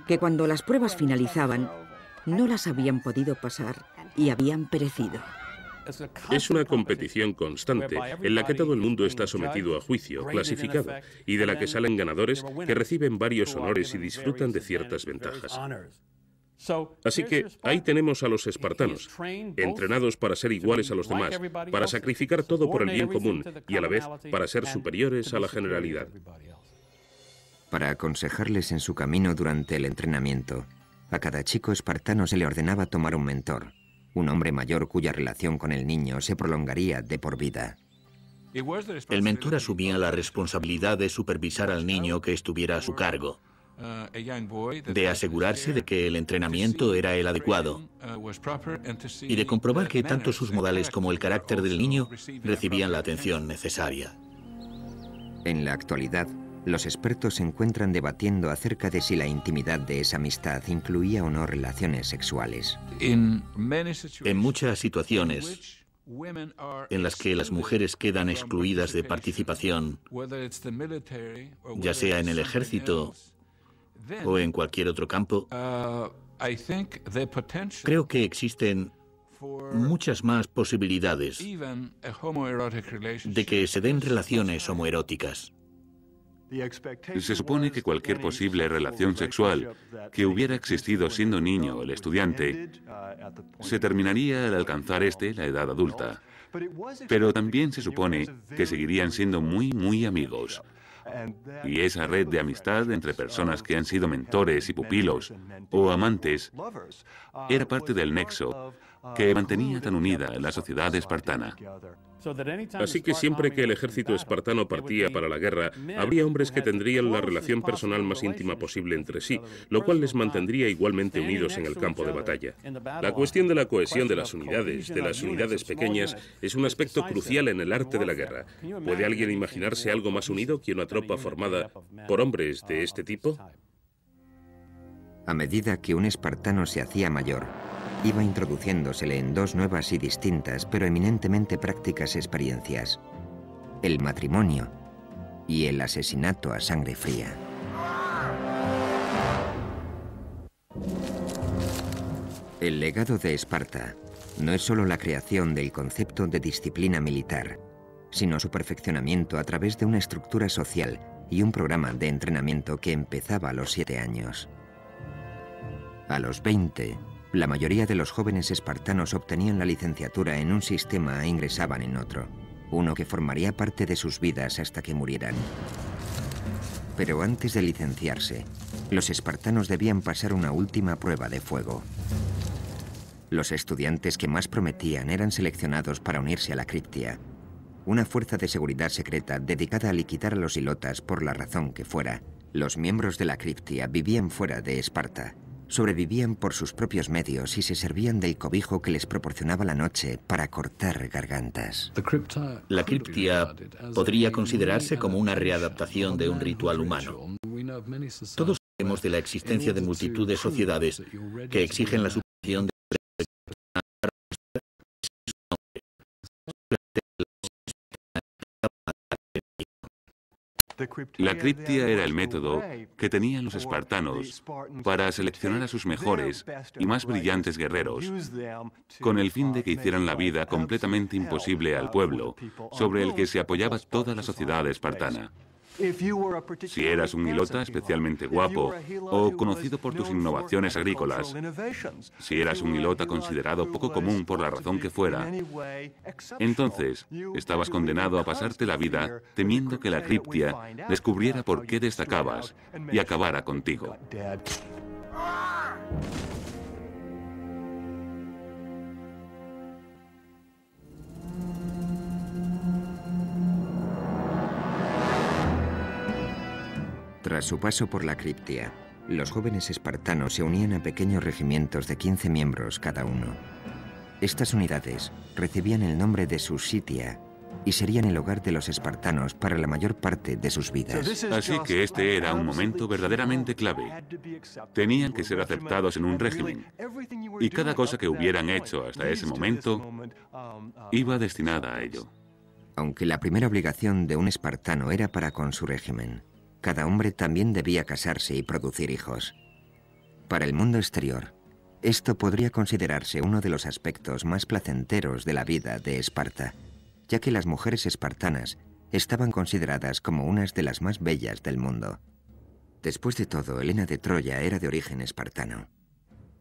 que cuando las pruebas finalizaban no las habían podido pasar y habían perecido. Es una competición constante en la que todo el mundo está sometido a juicio, clasificado, y de la que salen ganadores que reciben varios honores y disfrutan de ciertas ventajas. Así que ahí tenemos a los espartanos, entrenados para ser iguales a los demás, para sacrificar todo por el bien común y a la vez para ser superiores a la generalidad. Para aconsejarles en su camino durante el entrenamiento, a cada chico espartano se le ordenaba tomar un mentor, un hombre mayor cuya relación con el niño se prolongaría de por vida. El mentor asumía la responsabilidad de supervisar al niño que estuviera a su cargo, de asegurarse de que el entrenamiento era el adecuado y de comprobar que tanto sus modales como el carácter del niño recibían la atención necesaria. En la actualidad, los expertos se encuentran debatiendo acerca de si la intimidad de esa amistad incluía o no relaciones sexuales. En muchas situaciones en las que las mujeres quedan excluidas de participación, ya sea en el ejército o en cualquier otro campo, creo que existen muchas más posibilidades de que se den relaciones homoeróticas. Se supone que cualquier posible relación sexual que hubiera existido siendo niño el estudiante se terminaría al alcanzar la edad adulta. Pero también se supone que seguirían siendo muy amigos. Y esa red de amistad entre personas que han sido mentores y pupilos o amantes era parte del nexo que mantenía tan unida la sociedad espartana. Así que siempre que el ejército espartano partía para la guerra, habría hombres que tendrían la relación personal más íntima posible entre sí, lo cual les mantendría igualmente unidos en el campo de batalla. La cuestión de la cohesión de las unidades pequeñas, es un aspecto crucial en el arte de la guerra. ¿Puede alguien imaginarse algo más unido que una tropa formada por hombres de este tipo? A medida que un espartano se hacía mayor, iba introduciéndosele en dos nuevas y distintas, pero eminentemente prácticas experiencias: el matrimonio y el asesinato a sangre fría. El legado de Esparta no es solo la creación del concepto de disciplina militar, sino su perfeccionamiento a través de una estructura social y un programa de entrenamiento que empezaba a los 7 años. A los 20, la mayoría de los jóvenes espartanos obtenían la licenciatura en un sistema e ingresaban en otro, uno que formaría parte de sus vidas hasta que murieran. Pero antes de licenciarse, los espartanos debían pasar una última prueba de fuego. Los estudiantes que más prometían eran seleccionados para unirse a la Criptia, una fuerza de seguridad secreta dedicada a liquidar a los ilotas por la razón que fuera. Los miembros de la Criptia vivían fuera de Esparta, sobrevivían por sus propios medios y se servían del cobijo que les proporcionaba la noche para cortar gargantas. La Criptia podría considerarse como una readaptación de un ritual humano. Todos sabemos de la existencia de multitud de sociedades que exigen la superación de La Criptia era el método que tenían los espartanos para seleccionar a sus mejores y más brillantes guerreros, con el fin de que hicieran la vida completamente imposible al pueblo, sobre el que se apoyaba toda la sociedad espartana. Si eras un ilota especialmente guapo o conocido por tus innovaciones agrícolas, si eras un ilota considerado poco común por la razón que fuera, entonces estabas condenado a pasarte la vida temiendo que la Criptia descubriera por qué destacabas y acabara contigo. Tras su paso por la Criptia, los jóvenes espartanos se unían a pequeños regimientos de 15 miembros cada uno. Estas unidades recibían el nombre de Susitia y serían el hogar de los espartanos para la mayor parte de sus vidas. Así que este era un momento verdaderamente clave. Tenían que ser aceptados en un régimen, y cada cosa que hubieran hecho hasta ese momento iba destinada a ello. Aunque la primera obligación de un espartano era para con su régimen, cada hombre también debía casarse y producir hijos. Para el mundo exterior, esto podría considerarse uno de los aspectos más placenteros de la vida de Esparta, ya que las mujeres espartanas estaban consideradas como unas de las más bellas del mundo. Después de todo, Helena de Troya era de origen espartano.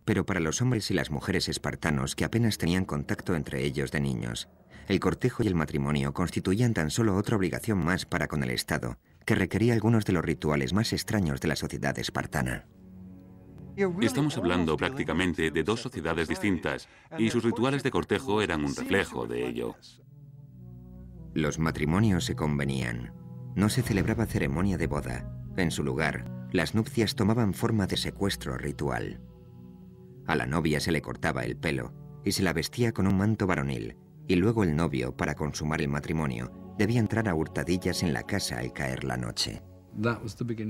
Pero para los hombres y las mujeres espartanos que apenas tenían contacto entre ellos de niños, el cortejo y el matrimonio constituían tan solo otra obligación más para con el Estado, que requería algunos de los rituales más extraños de la sociedad espartana. Estamos hablando prácticamente de dos sociedades distintas, y sus rituales de cortejo eran un reflejo de ello. Los matrimonios se convenían. No se celebraba ceremonia de boda. En su lugar, las nupcias tomaban forma de secuestro ritual. A la novia se le cortaba el pelo y se la vestía con un manto varonil, y luego el novio, para consumar el matrimonio, debía entrar a hurtadillas en la casa al caer la noche.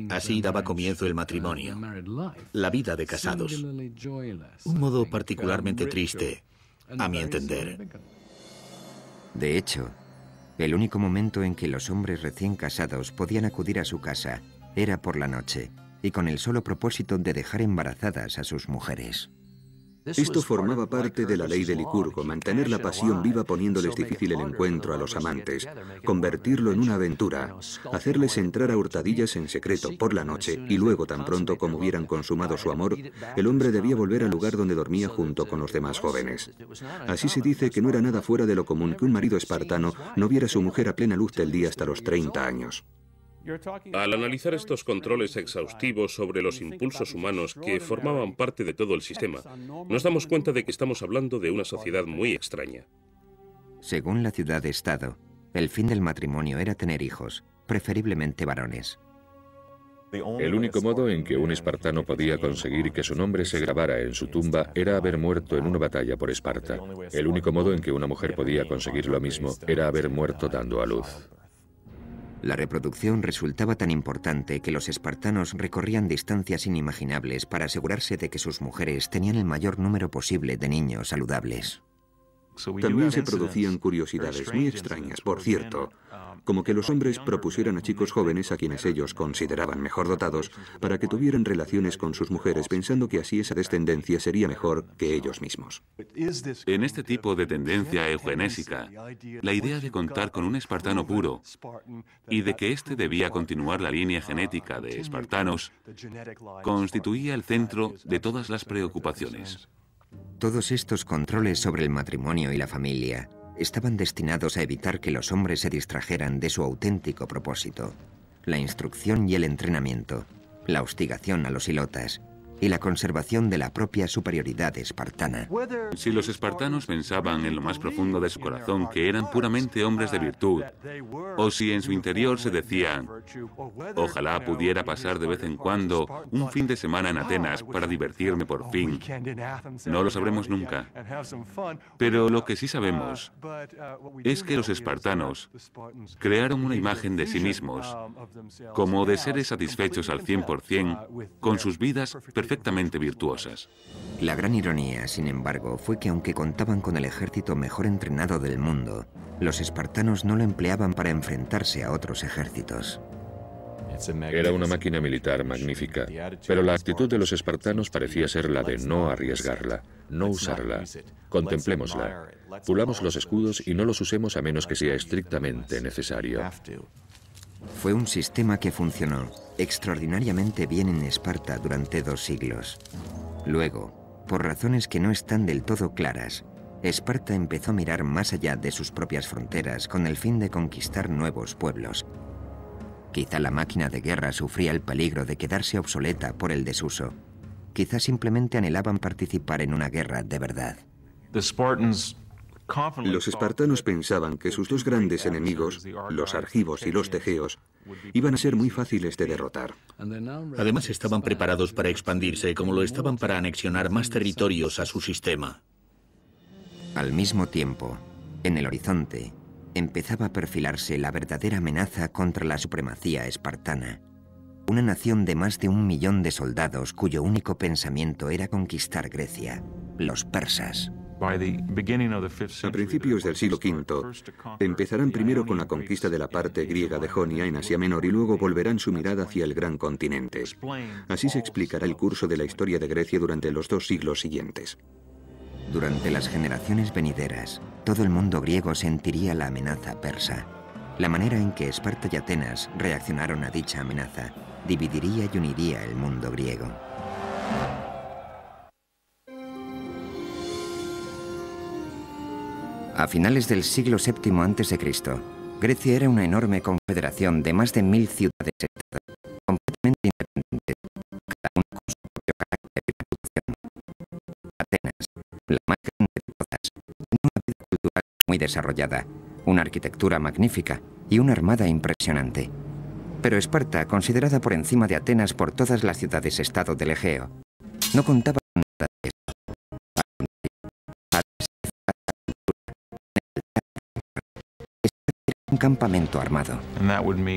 Así daba comienzo el matrimonio, la vida de casados. Un modo particularmente triste, a mi entender. De hecho, el único momento en que los hombres recién casados podían acudir a su casa era por la noche, y con el solo propósito de dejar embarazadas a sus mujeres. Esto formaba parte de la ley de Licurgo, mantener la pasión viva poniéndoles difícil el encuentro a los amantes, convertirlo en una aventura, hacerles entrar a hurtadillas en secreto por la noche y luego, tan pronto como hubieran consumado su amor, el hombre debía volver al lugar donde dormía junto con los demás jóvenes. Así se dice que no era nada fuera de lo común que un marido espartano no viera a su mujer a plena luz del día hasta los 30 años. Al analizar estos controles exhaustivos sobre los impulsos humanos que formaban parte de todo el sistema, nos damos cuenta de que estamos hablando de una sociedad muy extraña. Según la ciudad-estado, el fin del matrimonio era tener hijos, preferiblemente varones. El único modo en que un espartano podía conseguir que su nombre se grabara en su tumba era haber muerto en una batalla por Esparta. El único modo en que una mujer podía conseguir lo mismo era haber muerto dando a luz. La reproducción resultaba tan importante que los espartanos recorrían distancias inimaginables para asegurarse de que sus mujeres tenían el mayor número posible de niños saludables. También se producían curiosidades muy extrañas, por cierto, como que los hombres propusieran a chicos jóvenes a quienes ellos consideraban mejor dotados para que tuvieran relaciones con sus mujeres pensando que así esa descendencia sería mejor que ellos mismos. En este tipo de tendencia eugenésica, la idea de contar con un espartano puro y de que éste debía continuar la línea genética de espartanos constituía el centro de todas las preocupaciones. Todos estos controles sobre el matrimonio y la familia estaban destinados a evitar que los hombres se distrajeran de su auténtico propósito: la instrucción y el entrenamiento, la hostigación a los hilotas y la conservación de la propia superioridad espartana. Si los espartanos pensaban en lo más profundo de su corazón que eran puramente hombres de virtud, o si en su interior se decían, ojalá pudiera pasar de vez en cuando un fin de semana en Atenas para divertirme por fin, no lo sabremos nunca. Pero lo que sí sabemos es que los espartanos crearon una imagen de sí mismos como de seres satisfechos al 100% con sus vidas perfectamente virtuosas. La gran ironía, sin embargo, fue que aunque contaban con el ejército mejor entrenado del mundo, los espartanos no lo empleaban para enfrentarse a otros ejércitos. Era una máquina militar magnífica, pero la actitud de los espartanos parecía ser la de no arriesgarla, no usarla. Contemplémosla. Pulamos los escudos y no los usemos a menos que sea estrictamente necesario. Fue un sistema que funcionó extraordinariamente bien en Esparta durante 2 siglos. Luego, por razones que no están del todo claras, Esparta empezó a mirar más allá de sus propias fronteras con el fin de conquistar nuevos pueblos. Quizá la máquina de guerra sufría el peligro de quedarse obsoleta por el desuso. Quizá simplemente anhelaban participar en una guerra de verdad. Los espartanos pensaban que sus 2 grandes enemigos, los argivos y los tegeos, iban a ser muy fáciles de derrotar. Además, estaban preparados para expandirse, como lo estaban para anexionar más territorios a su sistema. Al mismo tiempo, en el horizonte, empezaba a perfilarse la verdadera amenaza contra la supremacía espartana. Una nación de más de 1 millón de soldados cuyo único pensamiento era conquistar Grecia, los persas. A principios del siglo V, empezarán primero con la conquista de la parte griega de Jonia en Asia Menor y luego volverán su mirada hacia el gran continente. Así se explicará el curso de la historia de Grecia durante los 2 siglos siguientes. Durante las generaciones venideras, todo el mundo griego sentiría la amenaza persa. La manera en que Esparta y Atenas reaccionaron a dicha amenaza dividiría y uniría el mundo griego. A finales del siglo VII a.C., Grecia era una enorme confederación de más de 1000 ciudades-estados, completamente independientes, cada una con su propio carácter y reputación. Atenas, la más grande de todas, tenía una vida cultural muy desarrollada, una arquitectura magnífica y una armada impresionante. Pero Esparta, considerada por encima de Atenas por todas las ciudades-estado del Egeo, no contaba con nada de esto. Un campamento armado.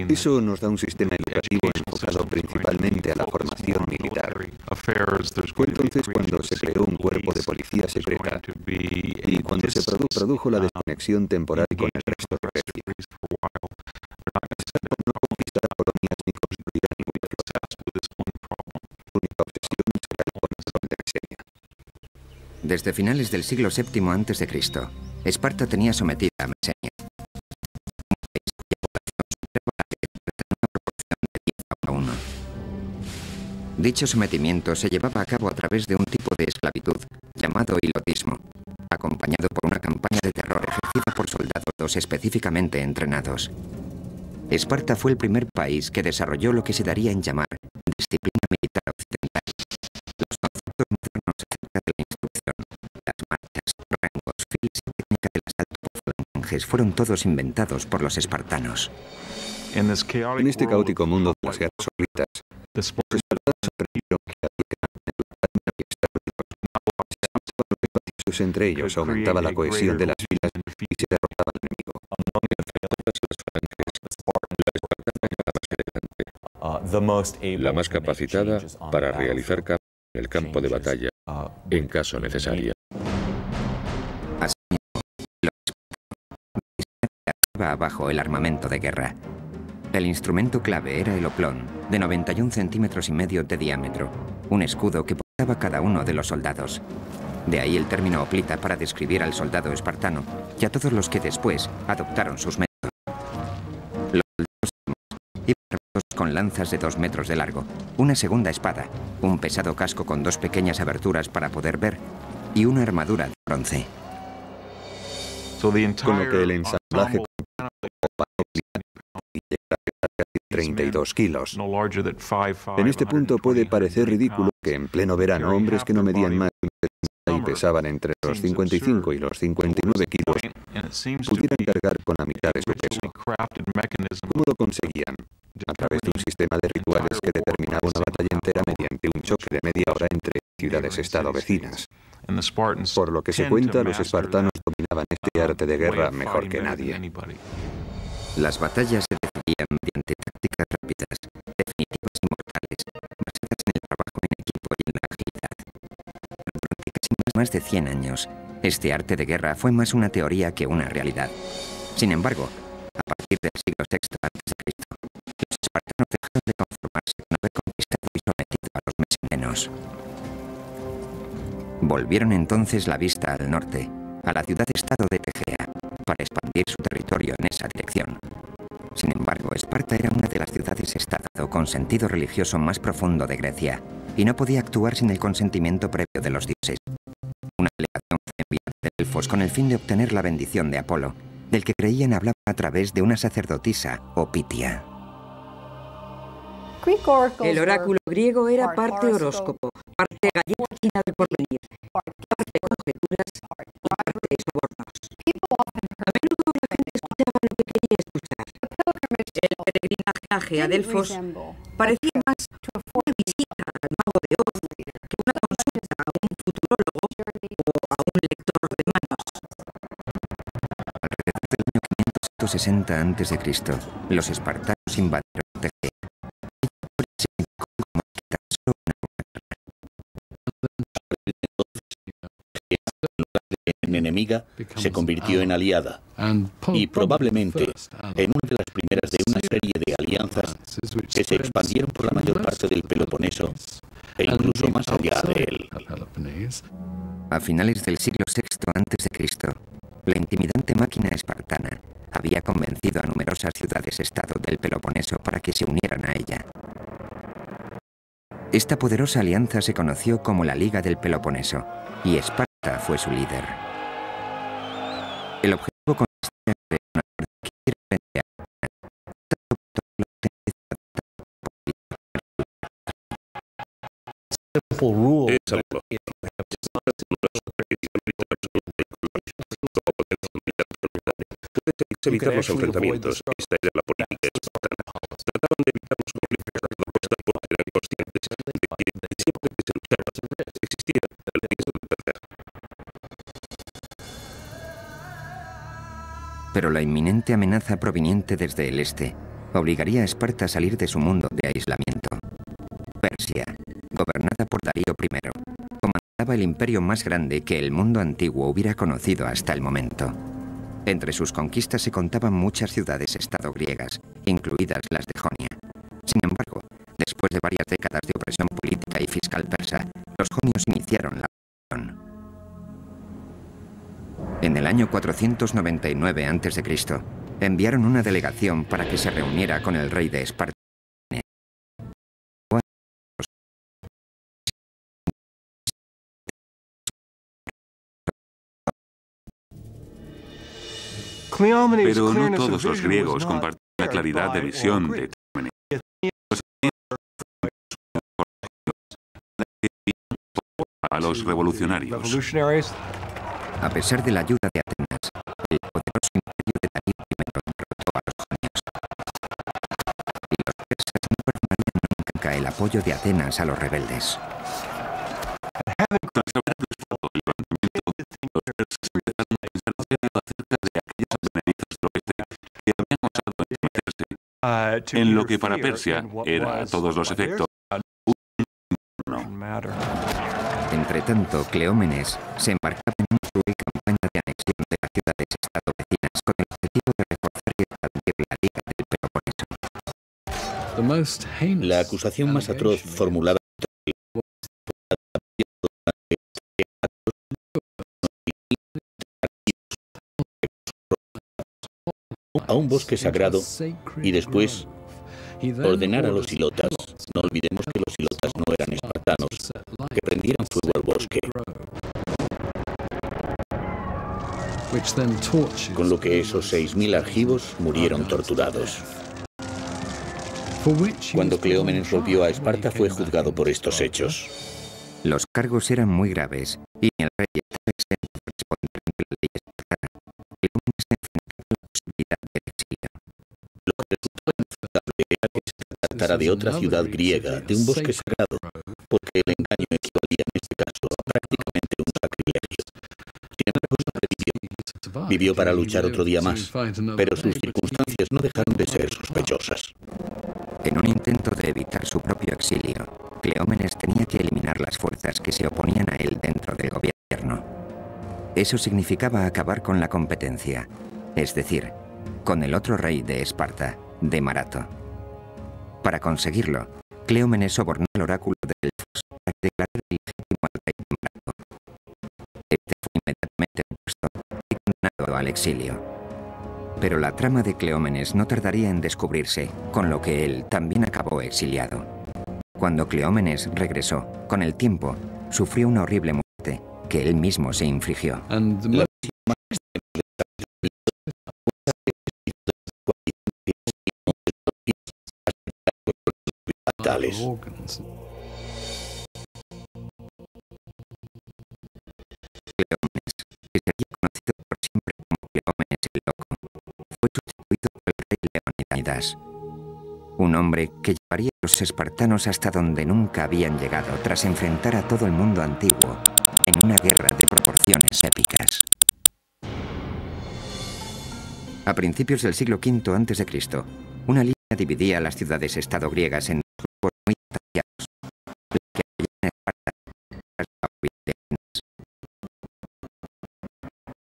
Eso nos da un sistema educativo enfocado principalmente a la formación militar. Fue entonces cuando se creó un cuerpo de policía secreta y cuando se produjo la desconexión temporal con el resto de Grecia. No conquistará colonias ni construirá ninguna flota. Su única obsesión será el control de Mesenia. Desde finales del siglo VII a.C., Esparta tenía sometida a Mesenia. Dicho sometimiento se llevaba a cabo a través de un tipo de esclavitud llamado hilotismo, acompañado por una campaña de terror ejercida por soldados específicamente entrenados. Esparta fue el primer país que desarrolló lo que se daría en llamar disciplina militar occidental. Los conceptos modernos acerca de la instrucción, las marchas, rangos, filas y técnica del asalto fueron personajes fueron todos inventados por los espartanos. En este caótico mundo de las guerras hoplitas, los espartanos aprendieron que había que mantener la calma y estar unidos. Se avanzaban los espacios entre ellos, aumentaba la cohesión de las filas y se derrotaba al enemigo. La más capacitada para realizar cambios en el campo de batalla, en caso necesario. Asimismo, los espartanos abajo el armamento de guerra. El instrumento clave era el oplón, de 91 centímetros y medio de diámetro, un escudo que portaba cada uno de los soldados. De ahí el término hoplita para describir al soldado espartano y a todos los que después adoptaron sus métodos. Los soldados iban armados con lanzas de 2 metros de largo, una segunda espada, un pesado casco con 2 pequeñas aberturas para poder ver y una armadura de bronce. Con lo que el ensamblaje 32 kilos. En este punto puede parecer ridículo que en pleno verano hombres que no medían más de 1,60 y pesaban entre los 55 y los 59 kilos pudieran cargar con la mitad de su peso. ¿Cómo lo conseguían? A través de un sistema de rituales que determinaba una batalla entera mediante un choque de media hora entre ciudades-estado vecinas. Por lo que se cuenta, los espartanos dominaban este arte de guerra mejor que nadie. Las batallas se decidían mediante tácticas rápidas, definitivas y mortales, basadas en el trabajo en equipo y en la agilidad. Durante casi más de 100 años, este arte de guerra fue más una teoría que una realidad. Sin embargo, a partir del siglo VI a.C., los espartanos dejaron de conformarse con haber conquistado y sometido a los mesenianos. Volvieron entonces la vista al norte, a la ciudad-estado de Tegea, para expandir su territorio en esa dirección. Sin embargo, Esparta era una de las ciudades-estado con sentido religioso más profundo de Grecia y no podía actuar sin el consentimiento previo de los dioses. Una delegación fue enviada de Delfos con el fin de obtener la bendición de Apolo, del que creían hablaba a través de una sacerdotisa o Pitia. El oráculo griego era parte horóscopo, parte gallina del porvenir, parte conjeturas y parte sobornos. A menudo la gente escuchaba lo que quería escuchar. El peregrinaje a Delfos parecía más una visita al mago de Oz que una consulta a un futurólogo o a un lector de manos. Alrededor del año 560 a.C., los espartanos invadieron Tegea. Enemiga se convirtió en aliada y probablemente en una de las primeras de una serie de alianzas que se expandieron por la mayor parte del Peloponeso e incluso más allá de él. A finales del siglo VI a.C., la intimidante máquina espartana había convencido a numerosas ciudades-estado del Peloponeso para que se unieran a ella. Esta poderosa alianza se conoció como la Liga del Peloponeso y Esparta fue su líder. El objetivo consistía en crear una cualquiera frente a puedes evitar los enfrentamientos. Esta era la política espartana. Trataban de evitar los conflictos a toda costa porque eran conscientes de que siempre que se luchaba existía el riesgo de perder. Pero la inminente amenaza proveniente desde el este obligaría a Esparta a salir de su mundo de aislamiento. Persia, gobernada por Darío I, comandaba el imperio más grande que el mundo antiguo hubiera conocido hasta el momento. Entre sus conquistas se contaban muchas ciudades-estado griegas, incluidas las de Jonia. Sin embargo, después de varias décadas de opresión política y fiscal persa, los jonios iniciaron la opresión. En el año 499 a.C., enviaron una delegación para que se reuniera con el rey de Esparta. Pero no todos los griegos compartían la claridad de visión de Cleómenes. A los revolucionarios. A pesar de la ayuda de Atenas, el poderoso imperio apoyo de Atenas a los rebeldes. Tras haber frustrado el levantamiento, los persas empezaron a pensar serio acerca de aquellos advenedizos del oeste que habían osado entrometerse en lo que para Persia era, a todos los efectos, un infierno. Entretanto, Cleómenes se embarcaba en una cruel campaña de anexión de las ciudades-estado vecinas con el objetivo de reforzar y expandir la Liga del Peloponeso. La acusación más atroz formulada a un bosque sagrado y después ordenar a los hilotas. No olvidemos que los hilotas no eran espartanos, que prendieran fuego al bosque. Con lo que esos 6.000 argivos murieron torturados. Cuando Cleómenes volvió a Esparta fue juzgado por estos hechos. Los cargos eran muy graves y ni el rey estaba exento de responder ante la ley espartana. Cleómenes se enfrentaba a la posibilidad del exilio. Lo que resultó inaceptable era que se tratara de otra ciudad griega, de un bosque sagrado, porque el engaño equivalía en este caso a prácticamente un sacrilegio. Sin embargo, sobrevivió. Vivió para luchar otro día más, pero sus circunstancias no dejaron de ser sospechosas. En un intento de evitar su propio exilio, Cleómenes tenía que eliminar las fuerzas que se oponían a él dentro del gobierno. Eso significaba acabar con la competencia, es decir, con el otro rey de Esparta, de Marato. Para conseguirlo, Cleómenes sobornó al oráculo de Delfos para que declarara ilegítimo al rey de Marato. Este fue inmediatamente depuesto y condenado al exilio. Pero la trama de Cleómenes no tardaría en descubrirse, con lo que él también acabó exiliado. Cuando Cleómenes regresó, con el tiempo, sufrió una horrible muerte que él mismo se infligió. Cleómenes, que sería conocido por siempre como Cleómenes el Loco, fue sustituido por el rey Leonidas, un hombre que llevaría a los espartanos hasta donde nunca habían llegado tras enfrentar a todo el mundo antiguo en una guerra de proporciones épicas. A principios del siglo V a.C., una línea dividía a las ciudades-estado griegas en dos grupos muy atacados, la que había en Esparta, tras la huida de Atenas.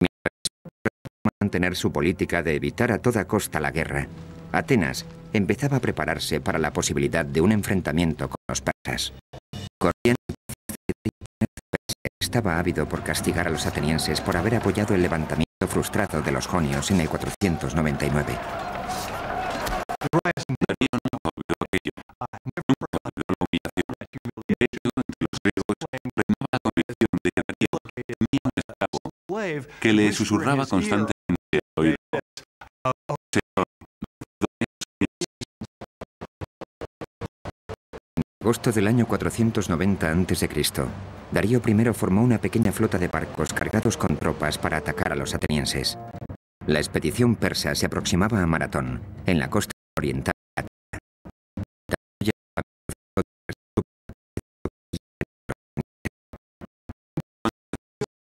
Mientras Esparta mantener su política de evitar a toda costa la guerra, Atenas empezaba a prepararse para la posibilidad de un enfrentamiento con los persas. Corrían estaba ávido por castigar a los atenienses por haber apoyado el levantamiento frustrado de los jonios en el 499. Que le susurraba constantemente al oído: En agosto del año 490 a.C., Darío I formó una pequeña flota de barcos cargados con tropas para atacar a los atenienses. La expedición persa se aproximaba a Maratón, en la costa oriental de Atenas.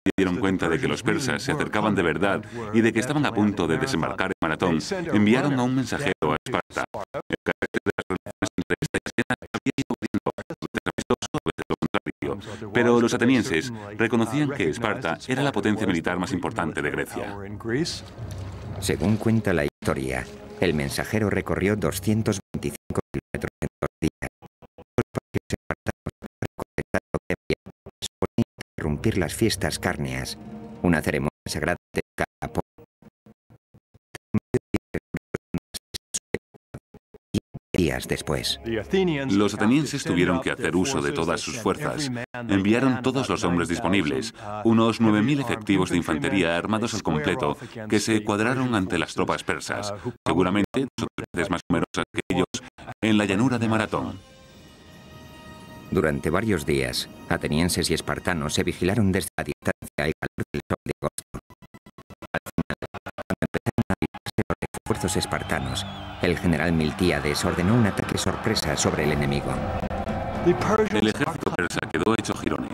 Se dieron cuenta de que los persas se acercaban de verdad y de que estaban a punto de desembarcar en Maratón. Enviaron a un mensajero a Esparta. El carácter de las relaciones entre esta y Atenas había ido perdiendo, amistoso, de lo contrario. Pero los atenienses reconocían que Esparta era la potencia militar más importante de Grecia. Según cuenta la historia, el mensajero recorrió 225 kilómetros en 2 días. Los parques espartanos para completar lo que había suponía interrumpir las fiestas cárneas, una ceremonia sagrada de Capo. Días después, los atenienses tuvieron que hacer uso de todas sus fuerzas. Enviaron todos los hombres disponibles, unos 9.000 efectivos de infantería armados al completo, que se cuadraron ante las tropas persas, seguramente 2 o 3 veces más numerosas que ellos, en la llanura de Maratón. Durante varios días, atenienses y espartanos se vigilaron desde la distancia y calor del sol de agosto. Al final, cuando empezaron a alistarse los refuerzos espartanos, el general Miltíades ordenó un ataque sorpresa sobre el enemigo. El ejército persa quedó hecho jirones.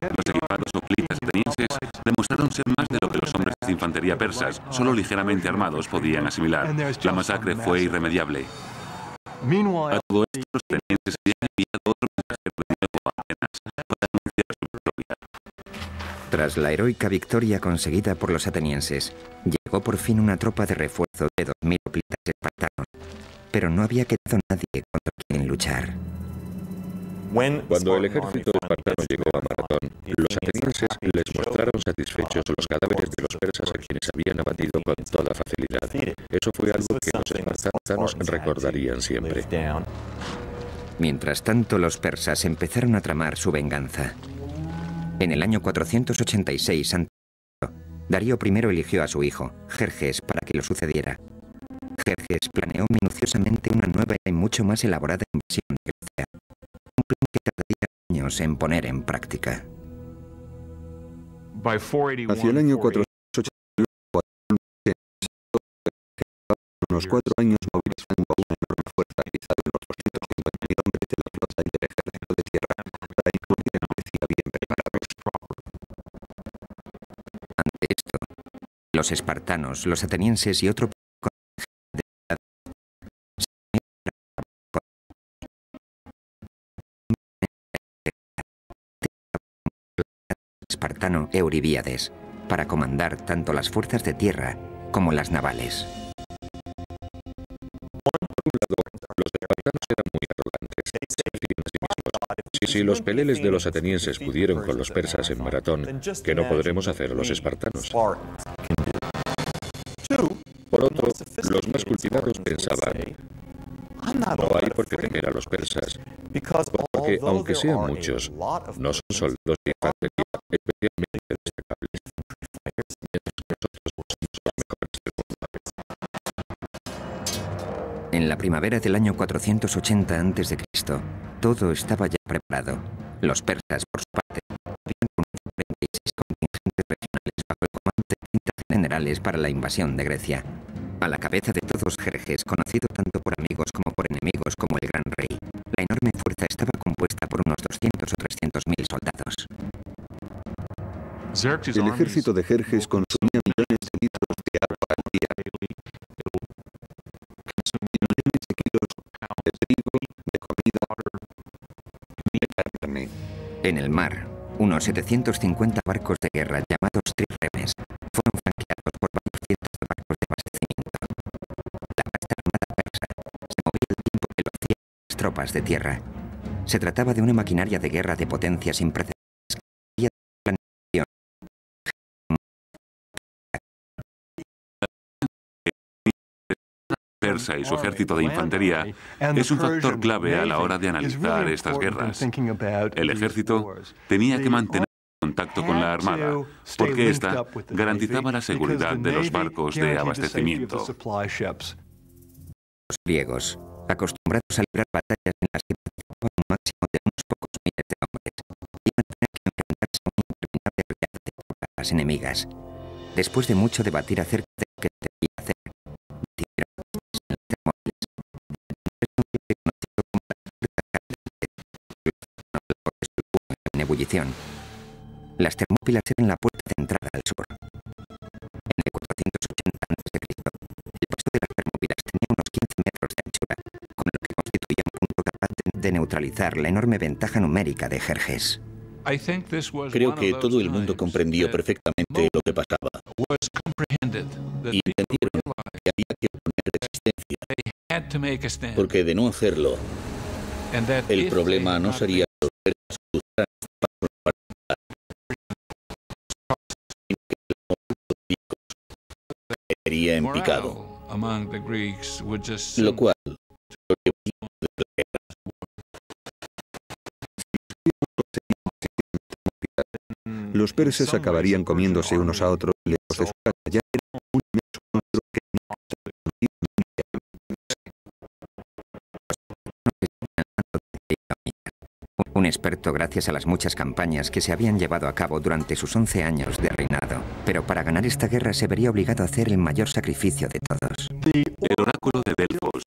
Los equipados hoplitas atenienses demostraron ser más de lo que los hombres de infantería persas, solo ligeramente armados, podían asimilar. La masacre fue irremediable. A todo esto, los atenienses habían enviado otro mensajero de nuevo a Atenas para anunciar su victoria. Tras la heroica victoria conseguida por los atenienses, llegó por fin una tropa de refuerzo de 2000 hoplitas espartanos, pero no había quedado nadie contra quien luchar. Cuando el ejército espartano llegó a Maratón, los atenienses les mostraron satisfechos los cadáveres de los persas a quienes habían abatido con toda facilidad. Eso fue algo que los espartanos recordarían siempre. Mientras tanto, los persas empezaron a tramar su venganza. En el año 486 a.C., Darío I eligió a su hijo, Jerjes, para que lo sucediera. Jerjes planeó minuciosamente una nueva y mucho más elaborada invasión de Grecia, un plan que tardaría años en poner en práctica. Hacia el año 481, unos 4 años movilizando una enorme fuerza realizada de unos 250.000 hombres de la flota y del ejército de tierra para incluir en Grecia bien preparados. Ante esto, los espartanos, los atenienses y otro espartano Euribíades para comandar tanto las fuerzas de tierra como las navales. Los espartanos eran muy arrogantes. Se decían a sí mismos: si los peleles de los atenienses pudieron con los persas en Maratón, ¿qué no podremos hacer los espartanos? Por otro, los más cultivados pensaban: no hay por qué temer a los persas, porque aunque sean muchos, no son soldados de infantería especialmente destacables, mientras que nosotros somos los mejores del mundo. En la primavera del año 480 a.C., todo estaba ya preparado. Los persas, por su parte, habían reunido 36 contingentes regionales bajo el comando de 30 generales para la invasión de Grecia. A la cabeza de todos Jerjes, conocido tanto por amigos como por enemigos como el Gran Rey, la enorme fuerza estaba compuesta por unos 200 o 300.000 soldados. El ejército de Jerjes consumía millones de litros de agua al día, millones de kilos de trigo, de comida y de carne. En el mar, unos 750 barcos de guerra llamados trirremes fueron flanqueados por varios cientos de barcos de abastecimiento. La vasta armada persa se movía al tiempo que lo hacían las tropas de tierra. Se trataba de una maquinaria de guerra de potencia sin precedentes que había planificación. Persa y su ejército de infantería es un factor clave a la hora de analizar estas guerras. El ejército tenía que mantener contacto con la armada, porque ésta garantizaba la seguridad de los barcos de abastecimiento. Los griegos, acostumbrados a librar batallas en las que participaban un máximo de unos pocos miles de hombres, iban a tener que enfrentarse a una interminable oleada de tropas enemigas. Después de mucho debatir acerca de lo que debía hacer, decidieron construirse en las Termópilas, conocido como las fuerzas calientes, en ebullición. Las Termópilas eran la puerta de entrada al sur. En el 480 a.C., el paso de las Termópilas tenía unos 15 metros de anchura, con lo que constituía un punto capaz de neutralizar la enorme ventaja numérica de Jerjes. Creo que todo el mundo comprendió perfectamente lo que pasaba y entendieron que había que oponer resistencia, porque de no hacerlo, el problema no sería los persas cruzaran este paso en particular, sino que el conjunto griego caería en picado, lo cual lo llevaría de la guerra. Los persas acabarían comiéndose unos a otros lejos de su casa. Ya era un inmenso monstruo que un experto gracias a las muchas campañas que se habían llevado a cabo durante sus 11 años de reinado. Pero para ganar esta guerra se vería obligado a hacer el mayor sacrificio de todos. El oráculo de Delfos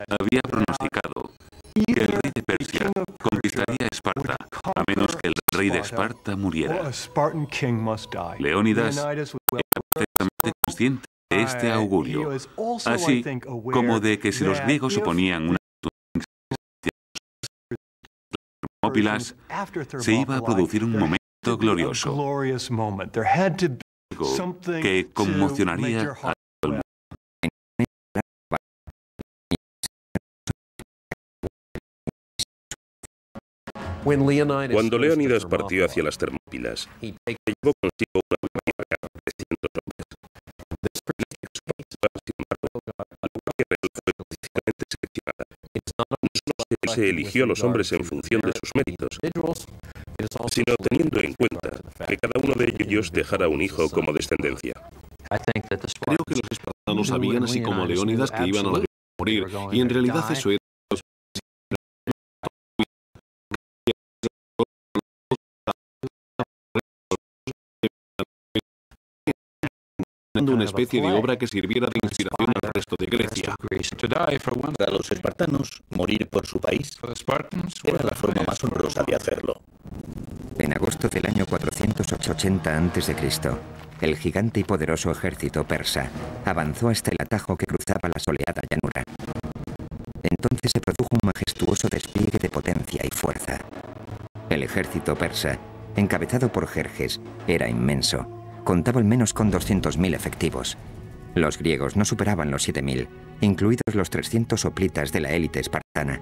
había pronosticado que el rey de Persia conquistaría Esparta muriera. Leónidas era perfectamente consciente de este augurio, así como de que si los griegos oponían una Termópilas, se iba a producir un momento glorioso que conmocionaría a todo el mundo. Cuando Leónidas partió hacia las Termópilas, llevó consigo una barca de 300 hombres. Sin embargo, la guardia real fue políticamente seleccionada. No solo se eligió a los hombres en función de sus méritos, sino teniendo en cuenta que cada uno de ellos dejara un hijo como descendencia. Creo que los espartanos sabían, así como Leónidas, que iban a morir, y en realidad eso era una especie de obra que sirviera de inspiración al resto de Grecia. Para los espartanos, morir por su país era la forma más honrosa de hacerlo. En agosto del año 480 a.C., el gigante y poderoso ejército persa avanzó hasta el atajo que cruzaba la soleada llanura. Entonces se produjo un majestuoso despliegue de potencia y fuerza. El ejército persa, encabezado por Jerjes, era inmenso. Contaba al menos con 200.000 efectivos. Los griegos no superaban los 7.000, incluidos los 300 hoplitas de la élite espartana.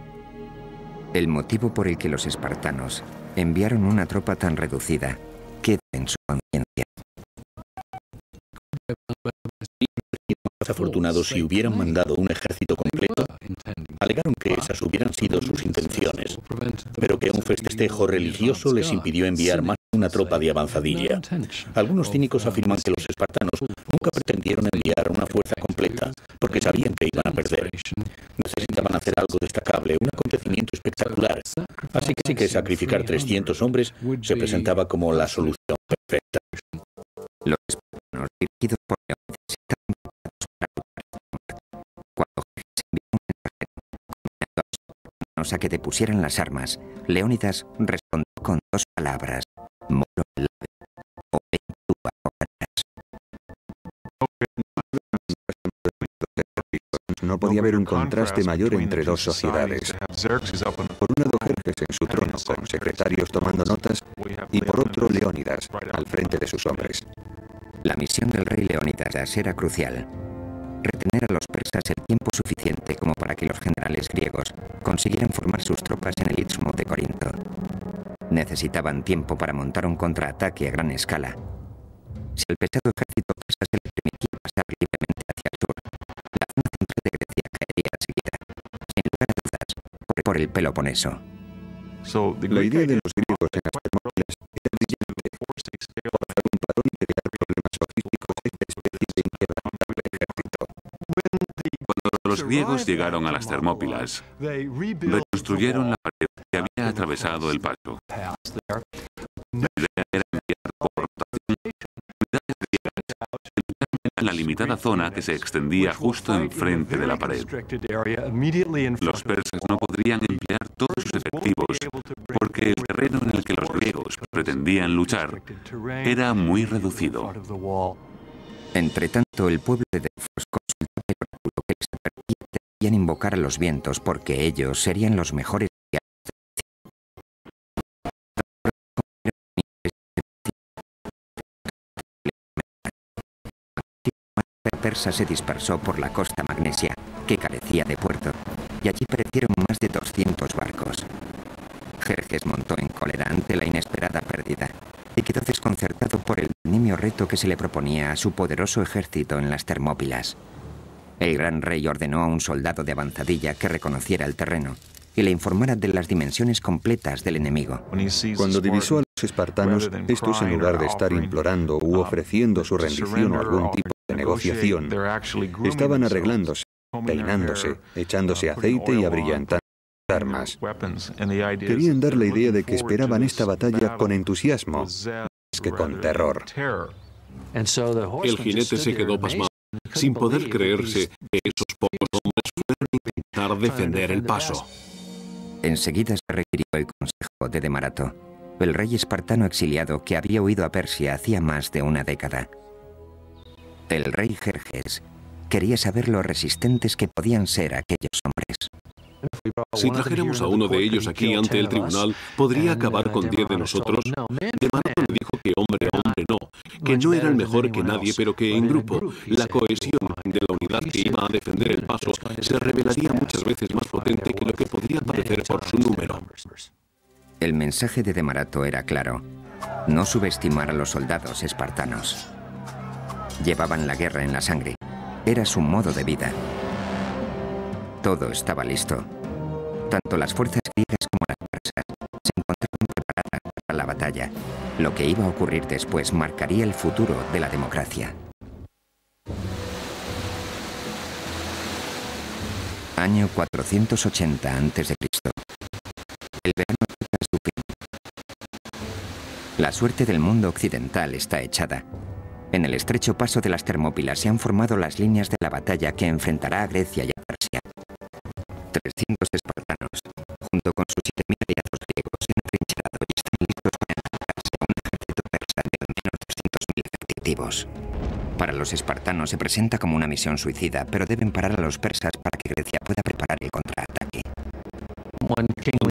El motivo por el que los espartanos enviaron una tropa tan reducida queda en su conciencia. Más afortunados si hubieran mandado un ejército completo, alegaron que esas hubieran sido sus intenciones, pero que un festejo religioso les impidió enviar más de una tropa de avanzadilla. Algunos cínicos afirman que los espartanos nunca pretendieron enviar una fuerza completa, porque sabían que iban a perder. Necesitaban hacer algo destacable, un acontecimiento espectacular, así que sacrificar 300 hombres se presentaba como la solución perfecta. Los espartanos, dirigidos por Leónidas, estaban preparados para luchar. Cuando Jerjes envió un mensajero conminando a los espartanos a que depusieran las armas, Leónidas respondió con dos palabras: moro lave, o ventuba hogaras. No podía haber un contraste mayor entre dos sociedades. Por un lado, Jerjes en su trono, con secretarios tomando notas, y por otro, Leónidas, al frente de sus hombres. La misión del rey Leónidas era crucial: retener a los persas el tiempo suficiente como para que los generales griegos consiguieran formar sus tropas en el istmo de Corinto. Necesitaban tiempo para montar un contraataque a gran escala. Si al pesado ejército persa se le permitía pasar libremente hacia el sur, la zona central de Grecia caería enseguida, sin lugar a dudas, por el Peloponeso. La idea de los griegos en las Termópilas era brillante: forzar un parón y crear problemas logísticos a esta especie de inquebrantable ejército. Cuando los griegos llegaron a las Termópilas, reconstruyeron la pared que había atravesado el paso. La idea era enviar por rotación unidades griegas en la limitada zona que se extendía justo enfrente de la pared. Los persas no podrían emplear todos sus efectivos porque el terreno en el que los griegos pretendían luchar era muy reducido. Entretanto, el pueblo de Delfos consultaba el oráculo que les advertía que debían invocar a los vientos porque ellos serían los mejores guiados. La persa se dispersó por la costa magnesia, que carecía de puerto, y allí perecieron más de 200 barcos. Jerjes montó en cólera ante la inesperada pérdida y quedó desconcertado por el nimio reto que se le proponía a su poderoso ejército en las Termópilas. El gran rey ordenó a un soldado de avanzadilla que reconociera el terreno y le informara de las dimensiones completas del enemigo. Cuando divisó a los espartanos, estos, en lugar de estar implorando u ofreciendo su rendición o algún tipo de negociación, estaban arreglándose, peinándose, echándose aceite y abrillantando armas. Querían dar la idea de que esperaban esta batalla con entusiasmo, más que con terror. El jinete se quedó pasmado, sin poder creerse que esos pocos hombres fueran a intentar defender el paso. Enseguida se requirió el consejo de Demarato. el rey espartano exiliado que había huido a Persia hacía más de una década. El rey Jerjes quería saber lo resistentes que podían ser aquellos hombres. Si trajéramos a uno de ellos aquí ante el tribunal, podría acabar con 10 de nosotros. De Marato le dijo que hombre a hombre no, que no era el mejor que nadie, pero que en grupo la cohesión de la unidad que iba a defender el paso se revelaría muchas veces más potente que lo que podría parecer por su número. El mensaje de Marato era claro: no subestimar a los soldados espartanos. Llevaban la guerra en la sangre. Era su modo de vida. Todo estaba listo. Tanto las fuerzas griegas como las persas se encontraban preparadas para la batalla. Lo que iba a ocurrir después marcaría el futuro de la democracia. Año 480 a.C. El verano toca su fin. La suerte del mundo occidental está echada. En el estrecho paso de las Termópilas se han formado las líneas de la batalla que enfrentará a Grecia y a Persia. 300 espartanos, junto con sus 7.000 aliados griegos, se han trincherado y están listos para enfrentarse a un ejército persa de al menos 200.000 efectivos. Para los espartanos se presenta como una misión suicida, pero deben parar a los persas para que Grecia pueda preparar el contraataque.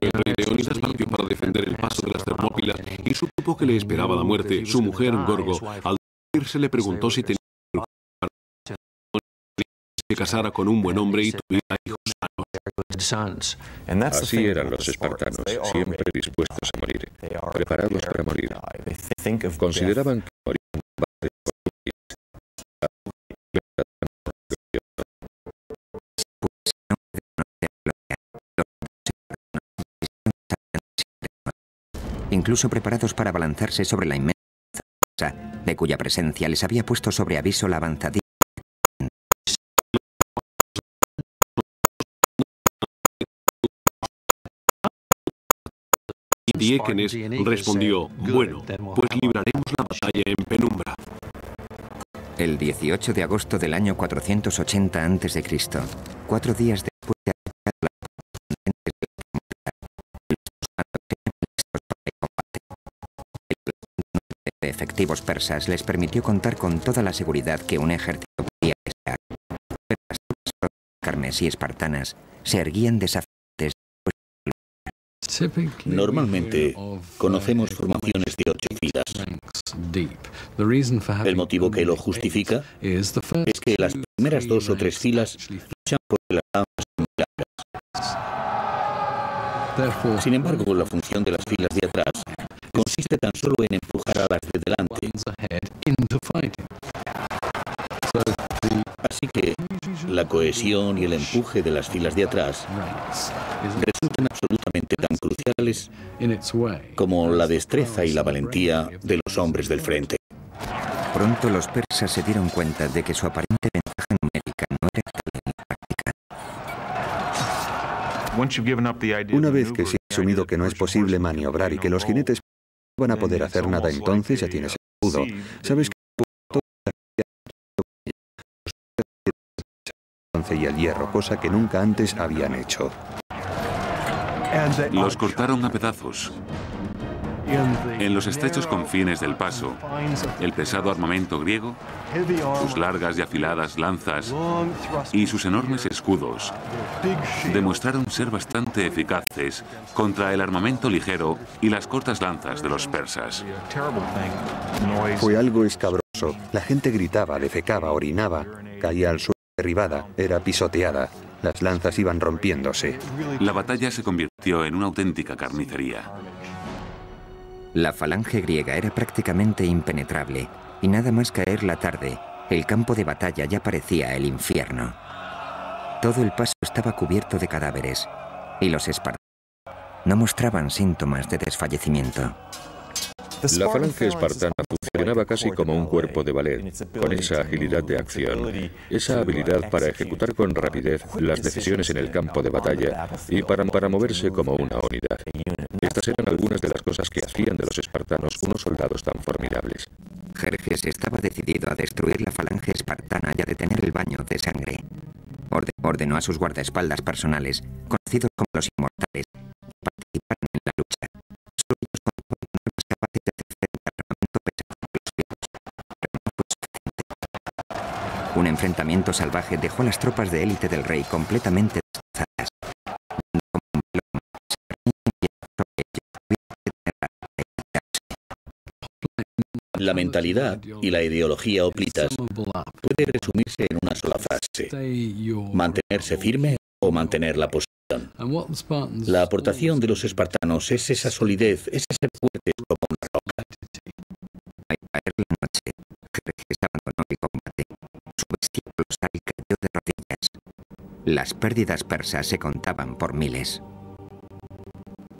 El rey Leónidas partió para defender el paso de las Termópilas y supo que le esperaba la muerte. Su mujer, Gorgo, al irse le preguntó si tenía que se casara con un buen hombre y tuviera hijos sanos. Así eran los espartanos, siempre dispuestos a morir, preparados para morir. Consideraban que morir en combate incluso preparados para abalanzarse sobre la inmensa fuerza, de cuya presencia les había puesto sobre aviso la avanzadilla. Diégenes respondió: bueno, pues libraremos la batalla en penumbra. El 18 de agosto del año 480 a.C., 4 días después de haber llegado las contendentes de la Termópila, los soldados eran listos para el combate. El número de efectivos persas les permitió contar con toda la seguridad que un ejército podía desear. Pero las tropas carmesí espartanas se erguían desafiantes. Normalmente conocemos formaciones de 8 filas. El motivo que lo justifica es que las primeras 2 o 3 filas luchan por las armas muy largas. Sin embargo, la función de las filas de atrás consiste tan solo en empujar a las de delante. Así que la cohesión y el empuje de las filas de atrás resultan absolutamente tan cruciales como la destreza y la valentía de los hombres del frente. Pronto los persas se dieron cuenta de que su aparente ventaja numérica no era tal en la práctica. Una vez que se ha asumido que no es posible maniobrar y que los jinetes no van a poder hacer nada, entonces ya tienes el escudo. Sabes que y el hierro, cosa que nunca antes habían hecho. Los cortaron a pedazos. En los estrechos confines del paso, el pesado armamento griego, sus largas y afiladas lanzas y sus enormes escudos demostraron ser bastante eficaces contra el armamento ligero y las cortas lanzas de los persas. Fue algo escabroso. La gente gritaba, defecaba, orinaba, caía al suelo derribada, era pisoteada. Las lanzas iban rompiéndose. La batalla se convirtió en una auténtica carnicería. La falange griega era prácticamente impenetrable, y nada más caer la tarde, el campo de batalla ya parecía el infierno. Todo el paso estaba cubierto de cadáveres, y los espartanos no mostraban síntomas de desfallecimiento. La falange espartana funcionaba casi como un cuerpo de ballet, con esa agilidad de acción, esa habilidad para ejecutar con rapidez las decisiones en el campo de batalla y para moverse como una unidad. Estas eran algunas de las cosas que hacían de los espartanos unos soldados tan formidables. Jerjes estaba decidido a destruir la falange espartana y a detener el baño de sangre. Ordenó a sus guardaespaldas personales, conocidos como los inmortales, que participaran en la lucha. Solo ellos contaban con Un enfrentamiento salvaje dejó a las tropas de élite del rey completamente destrozadas. La mentalidad y la ideología hoplitas puede resumirse en una sola frase: mantenerse firme o mantener la posición. La aportación de los espartanos es esa solidez, ese ser fuertes como una roca. Al caer la noche, Jerjes abandonó el combate. Su bestia colosal cayó de rodillas. Las pérdidas persas se contaban por miles.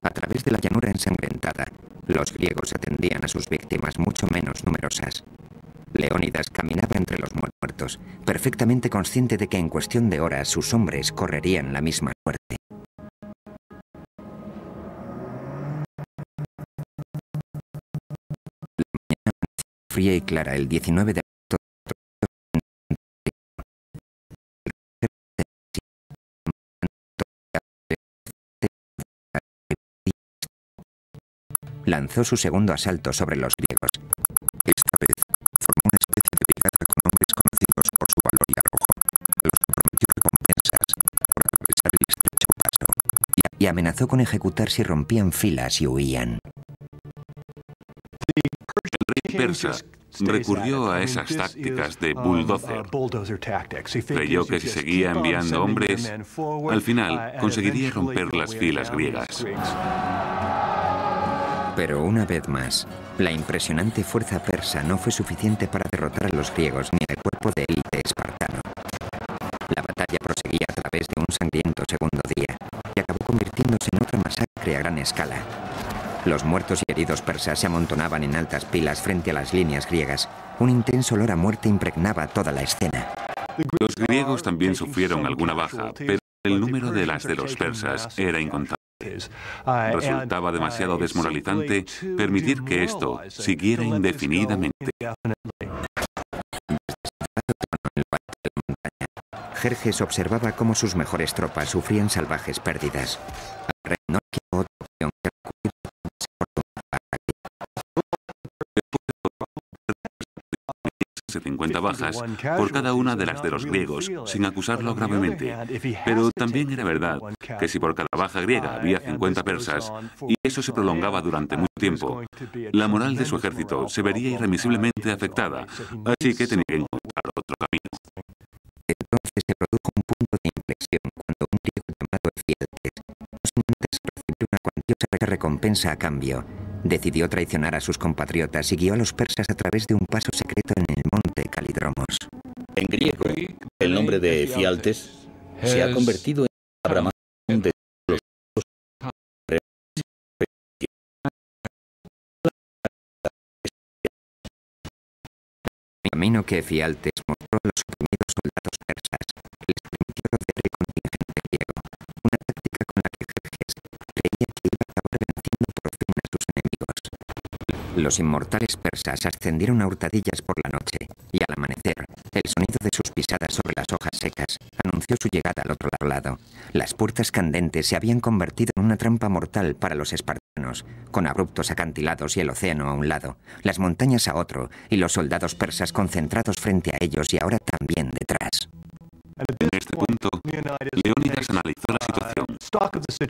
A través de la llanura ensangrentada, los griegos atendían a sus víctimas mucho menos numerosas. Leónidas caminaba entre los muertos, perfectamente consciente de que en cuestión de horas sus hombres correrían la misma suerte. La mañana fría y clara el 19 de agosto, lanzó su segundo asalto sobre los griegos. Esta vez formó una especie de brigada con hombres conocidos por su valor y arrojo, a los que prometió recompensas por atravesar el estrecho paso, y amenazó con ejecutar si rompían filas y huían. El rey persa recurrió a esas tácticas de bulldozer. Creyó que si seguía enviando hombres, al final conseguiría romper las filas griegas. Pero una vez más, la impresionante fuerza persa no fue suficiente para derrotar a los griegos ni al cuerpo de élite espartano. La batalla proseguía a través de un sangriento segundo día y acabó convirtiéndose en otra masacre a gran escala. Los muertos y heridos persas se amontonaban en altas pilas frente a las líneas griegas. Un intenso olor a muerte impregnaba toda la escena. Los griegos también sufrieron alguna baja, pero el número de las de los persas era incontable. Resultaba demasiado desmoralizante permitir que esto siguiera indefinidamente. Jerjes observaba cómo sus mejores tropas sufrían salvajes pérdidas. Al rey no quedó otra opción que recurrir a 50 bajas por cada una de las de los griegos, sin acusarlo gravemente. Pero también era verdad que si por cada baja griega había 50 persas, y eso se prolongaba durante mucho tiempo, la moral de su ejército se vería irremisiblemente afectada, así que tenía que encontrar otro camino. Entonces se produjo un punto de inflexión cuando un griego llamado Efialtes, no sin antes recibir una cuantiosa recompensa a cambio, decidió traicionar a sus compatriotas y guió a los persas a través de un paso secreto en el monte Calidromos. En griego, el nombre de Efialtes se ha convertido en la palabra más común de los el camino que Efialtes mostró a los oprimidos soldados persas les permitió rodear el contingente griego, una táctica con la que Jerjes creía que iba a acabar venciendo por fin a sus enemigos. Los inmortales persas ascendieron a hurtadillas por la noche, y al amanecer, el sonido de sus pisadas sobre las hojas secas anunció su llegada al otro lado. Las puertas candentes se habían convertido en una trampa mortal para los espartanos, con abruptos acantilados y el océano a un lado, las montañas a otro, y los soldados persas concentrados frente a ellos y ahora también detrás. En este punto, Leónidas analizó la situación.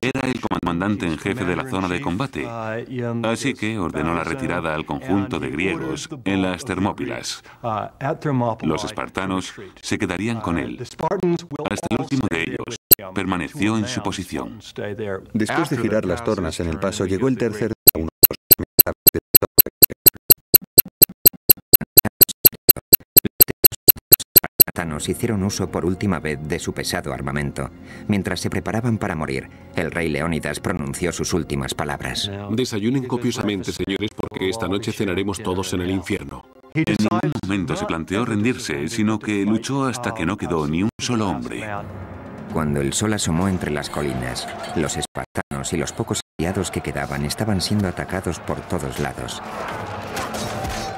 Era el comandante en jefe de la zona de combate, así que ordenó la retirada al conjunto de griegos en las Termópilas. Los espartanos se quedarían con él. Hasta el último de ellos permaneció en su posición. Después de girar las tornas en el paso, llegó el tercer día, uno de los más tarde de Los hicieron uso por última vez de su pesado armamento. Mientras se preparaban para morir, el rey Leónidas pronunció sus últimas palabras. Desayunen copiosamente, señores, porque esta noche cenaremos todos en el infierno. En ningún momento se planteó rendirse, sino que luchó hasta que no quedó ni un solo hombre. Cuando el sol asomó entre las colinas, los espartanos y los pocos aliados que quedaban estaban siendo atacados por todos lados.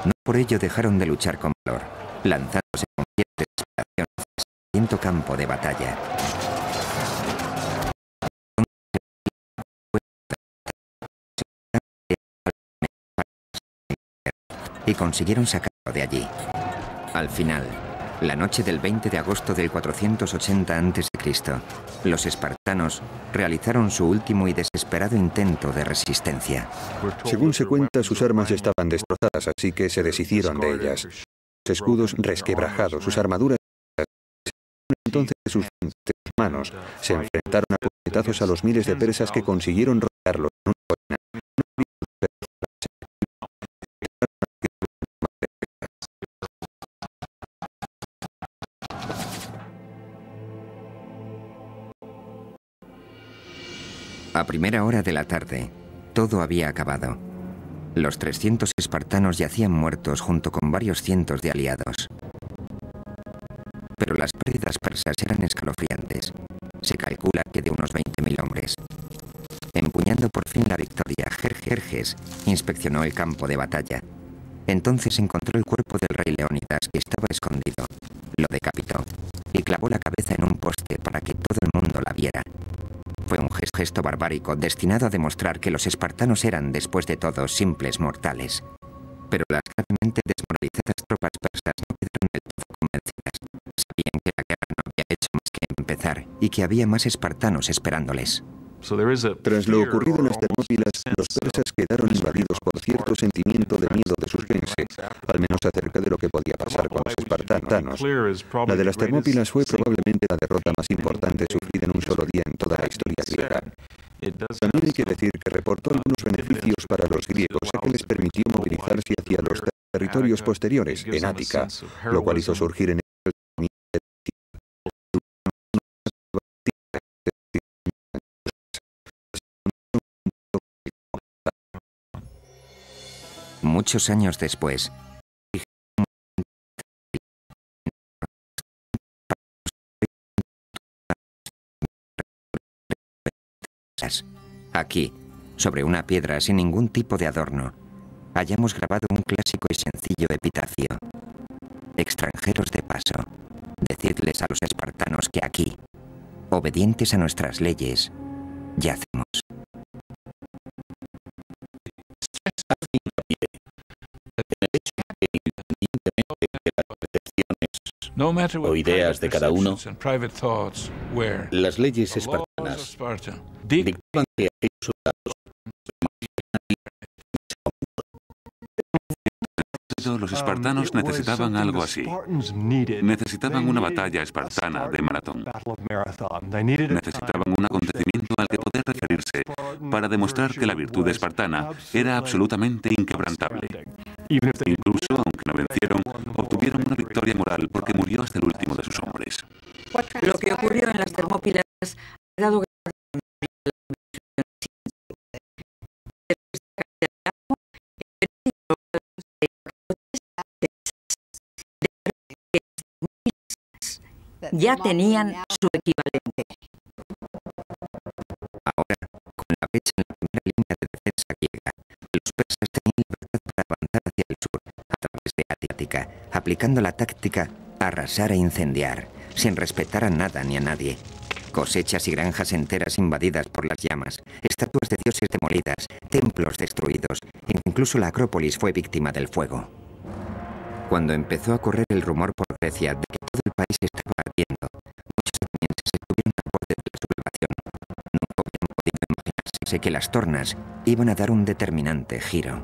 No por ello dejaron de luchar con valor, lanzándose con fiel desesperación hacia el sangriento campo de batalla. Y consiguieron sacarlo de allí. Al final, La noche del 20 de agosto del 480 a.C., los espartanos realizaron su último y desesperado intento de resistencia. Según se cuenta, sus armas estaban destrozadas, así que se deshicieron de ellas. Sus escudos resquebrajados, sus armaduras. Entonces sus manos se enfrentaron a puñetazos a los miles de persas que consiguieron rodearlos en una colina. A primera hora de la tarde, todo había acabado. Los 300 espartanos yacían muertos junto con varios cientos de aliados. Pero las pérdidas persas eran escalofriantes. Se calcula que de unos 20.000 hombres. Empuñando por fin la victoria, Jerjes inspeccionó el campo de batalla. Entonces encontró el cuerpo del rey Leónidas, que estaba escondido. Lo decapitó y clavó la cabeza en un poste para que todo el mundo la viera. Fue un gesto barbárico destinado a demostrar que los espartanos eran, después de todo, simples mortales. Pero las gravemente desmoralizadas tropas persas no quedaron del todo convencidas. Sabían que la guerra no había hecho más que empezar y que había más espartanos esperándoles. Tras lo ocurrido en las Termópilas, los persas quedaron invadidos por cierto sentimiento de miedo de suspense, al menos acerca de lo que podía pasar con los espartanos. La de las Termópilas fue probablemente la derrota más importante sufrida en un solo día en toda la historia griega. También hay que decir que reportó algunos beneficios para los griegos, ya que les permitió movilizarse hacia los territorios posteriores, en Ática, lo cual hizo surgir en Muchos años después, aquí, sobre una piedra sin ningún tipo de adorno, hayamos grabado un clásico y sencillo epitafio. Extranjeros de paso, decidles a los espartanos que aquí, obedientes a nuestras leyes, yacemos. O ideas de cada uno, las leyes espartanas dictaban que aquellos soldados los espartanos necesitaban algo así. Necesitaban una batalla espartana de maratón. Necesitaban un acontecimiento al que poder referirse para demostrar que la virtud espartana era absolutamente inquebrantable. Incluso, aunque no vencieron, obtuvieron una victoria moral porque murió hasta el último de sus hombres. Lo que ocurrió en las Termópilas ha dado ya tenían su equivalente. Ahora, con la brecha en la primera línea de defensa griega, los persas tenían libertad para avanzar hacia el sur, a través de Ática, aplicando la táctica arrasar e incendiar, sin respetar a nada ni a nadie. Cosechas y granjas enteras invadidas por las llamas, estatuas de dioses demolidas, templos destruidos, incluso la Acrópolis fue víctima del fuego. Cuando empezó a correr el rumor por Grecia de que todo el país estaba ardiendo, muchos atenienses estuvieron al borde de la sublevación. Nunca habían podido imaginarse que las tornas iban a dar un determinante giro.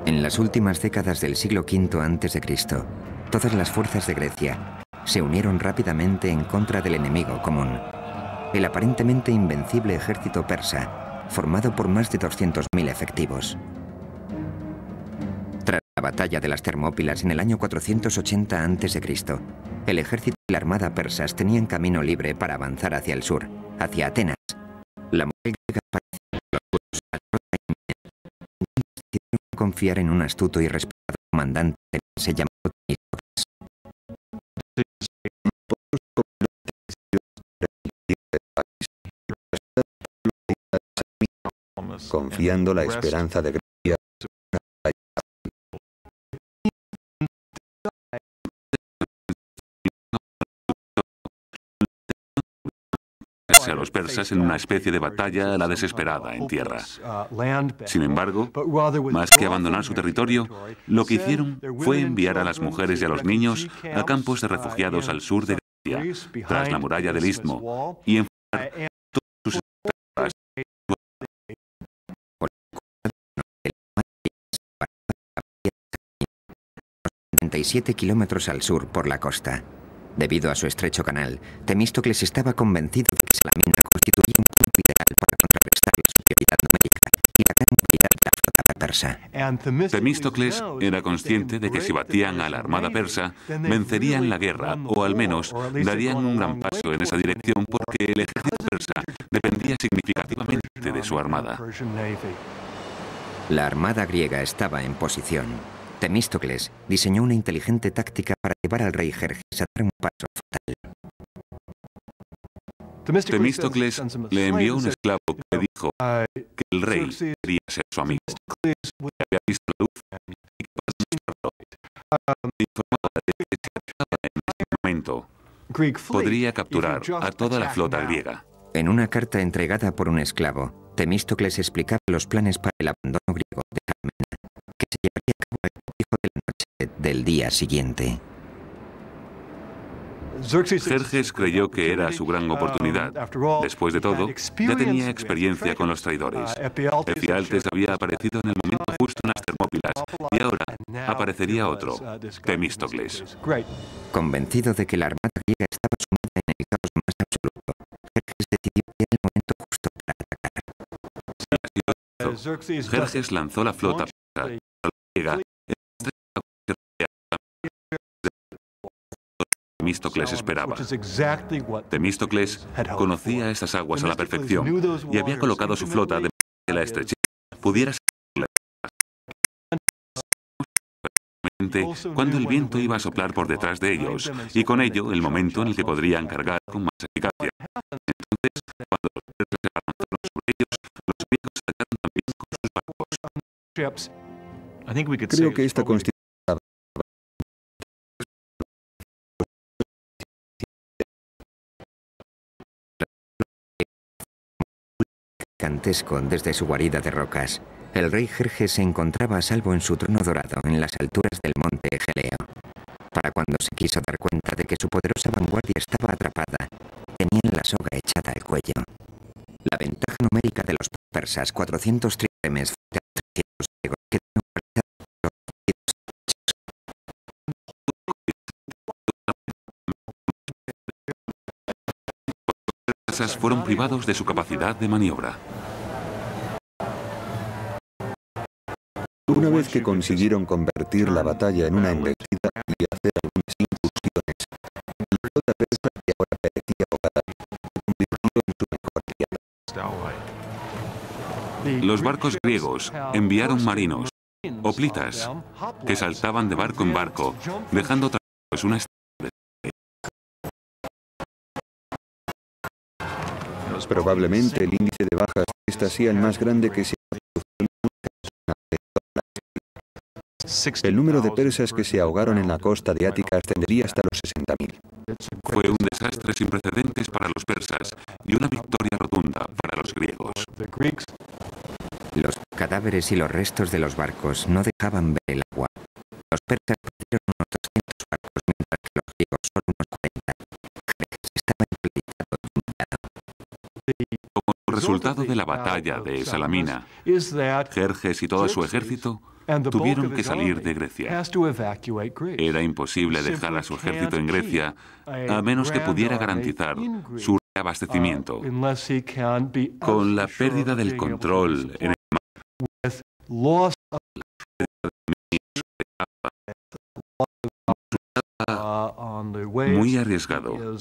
En las últimas décadas del siglo V a.C., todas las fuerzas de Grecia se unieron rápidamente en contra del enemigo común, el aparentemente invencible ejército persa, formado por más de 200.000 efectivos. Tras la batalla de las Termópilas en el año 480 a.C., el ejército y la armada persas tenían camino libre para avanzar hacia el sur, hacia Atenas. La moral griega decidieron confiar en un astuto y respetado comandante que se llamó Temístocles. Confiando la esperanza de Grecia. A los persas persas en una especie de batalla a la desesperada en tierra. Sin embargo, más que abandonar su territorio, lo que hicieron fue enviar a las mujeres y a los niños a campos de refugiados al sur de Grecia, tras la muralla del Istmo, y enfrentar todas sus 37 kilómetros al sur por la costa. Debido a su estrecho canal, Temístocles estaba convencido de que Salamina constituía un punto ideal para contrarrestar la superioridad numérica y la gran movilidad de la flota persa. Temístocles era consciente de que si batían a la armada persa, vencerían la guerra, o al menos darían un gran paso en esa dirección, porque el ejército persa dependía significativamente de su armada. La armada griega estaba en posición. Temístocles diseñó una inteligente táctica para llevar al rey Jerjes a dar un paso fatal. Temístocles le envió un esclavo que le dijo que el rey quería ser su amigo, que había visto la luz y que para demostrarlo, informaba de que si atacaba en ese momento, podría capturar a toda la flota griega. En una carta entregada por un esclavo, Temístocles explicaba los planes para el abandono griego de Salamina, que se llevaría a cabo el cortejo de la noche del día siguiente. Jerjes creyó que era su gran oportunidad. Después de todo, ya tenía experiencia con los traidores. Efialtes había aparecido en el momento justo en las Termópilas y ahora aparecería otro, Temístocles. Convencido de que la armada griega estaba sumida en el caos más absoluto, Jerjes decidió que era el momento justo para atacar. Jerjes lanzó la flota persa griega. Temístocles esperaba. Temístocles conocía estas aguas a la perfección y había colocado su flota de manera que la estrechez pudiera ser cuando el viento iba a soplar por detrás de ellos y con ello el momento en el que podrían cargar con más eficacia. Entonces, cuando los persas se abalanzaron sobre ellos, los griegos atacaron también con sus barcos. Creo que esta constitución gigantesco desde su guarida de rocas. El rey Jerjes se encontraba a salvo en su trono dorado en las alturas del monte Egeleo. Para cuando se quiso dar cuenta de que su poderosa vanguardia estaba atrapada, tenían la soga echada al cuello. La ventaja numérica de los persas, 400 tríremes frente a 300 griegos, que los persas fueron privados de su capacidad de maniobra. Una vez que consiguieron convertir la batalla en una embestida y hacer algunas incursiones, la flota persa, que ahora parecía ahogada, se convirtió en su mejor aliado. Los barcos griegos enviaron marinos, hoplitas, que saltaban de barco en barco, dejando tras ellos una estrella. Probablemente el índice de bajas de esta sea el más grande que se ha producido nunca. El número de persas que se ahogaron en la costa de Ática ascendería hasta los 60.000. Fue un desastre sin precedentes para los persas y una victoria rotunda para los griegos. Los cadáveres y los restos de los barcos no dejaban ver el agua. Los persas perdieron unos 200 barcos, mientras que los griegos solo unos 40. Jerjes estaba implicado y humillado. Como resultado de la batalla de Salamina, Jerjes y todo su ejército tuvieron que salir de Grecia. Era imposible dejar a su ejército en Grecia a menos que pudiera garantizar su reabastecimiento. Con la pérdida del control en el mar, muy arriesgado,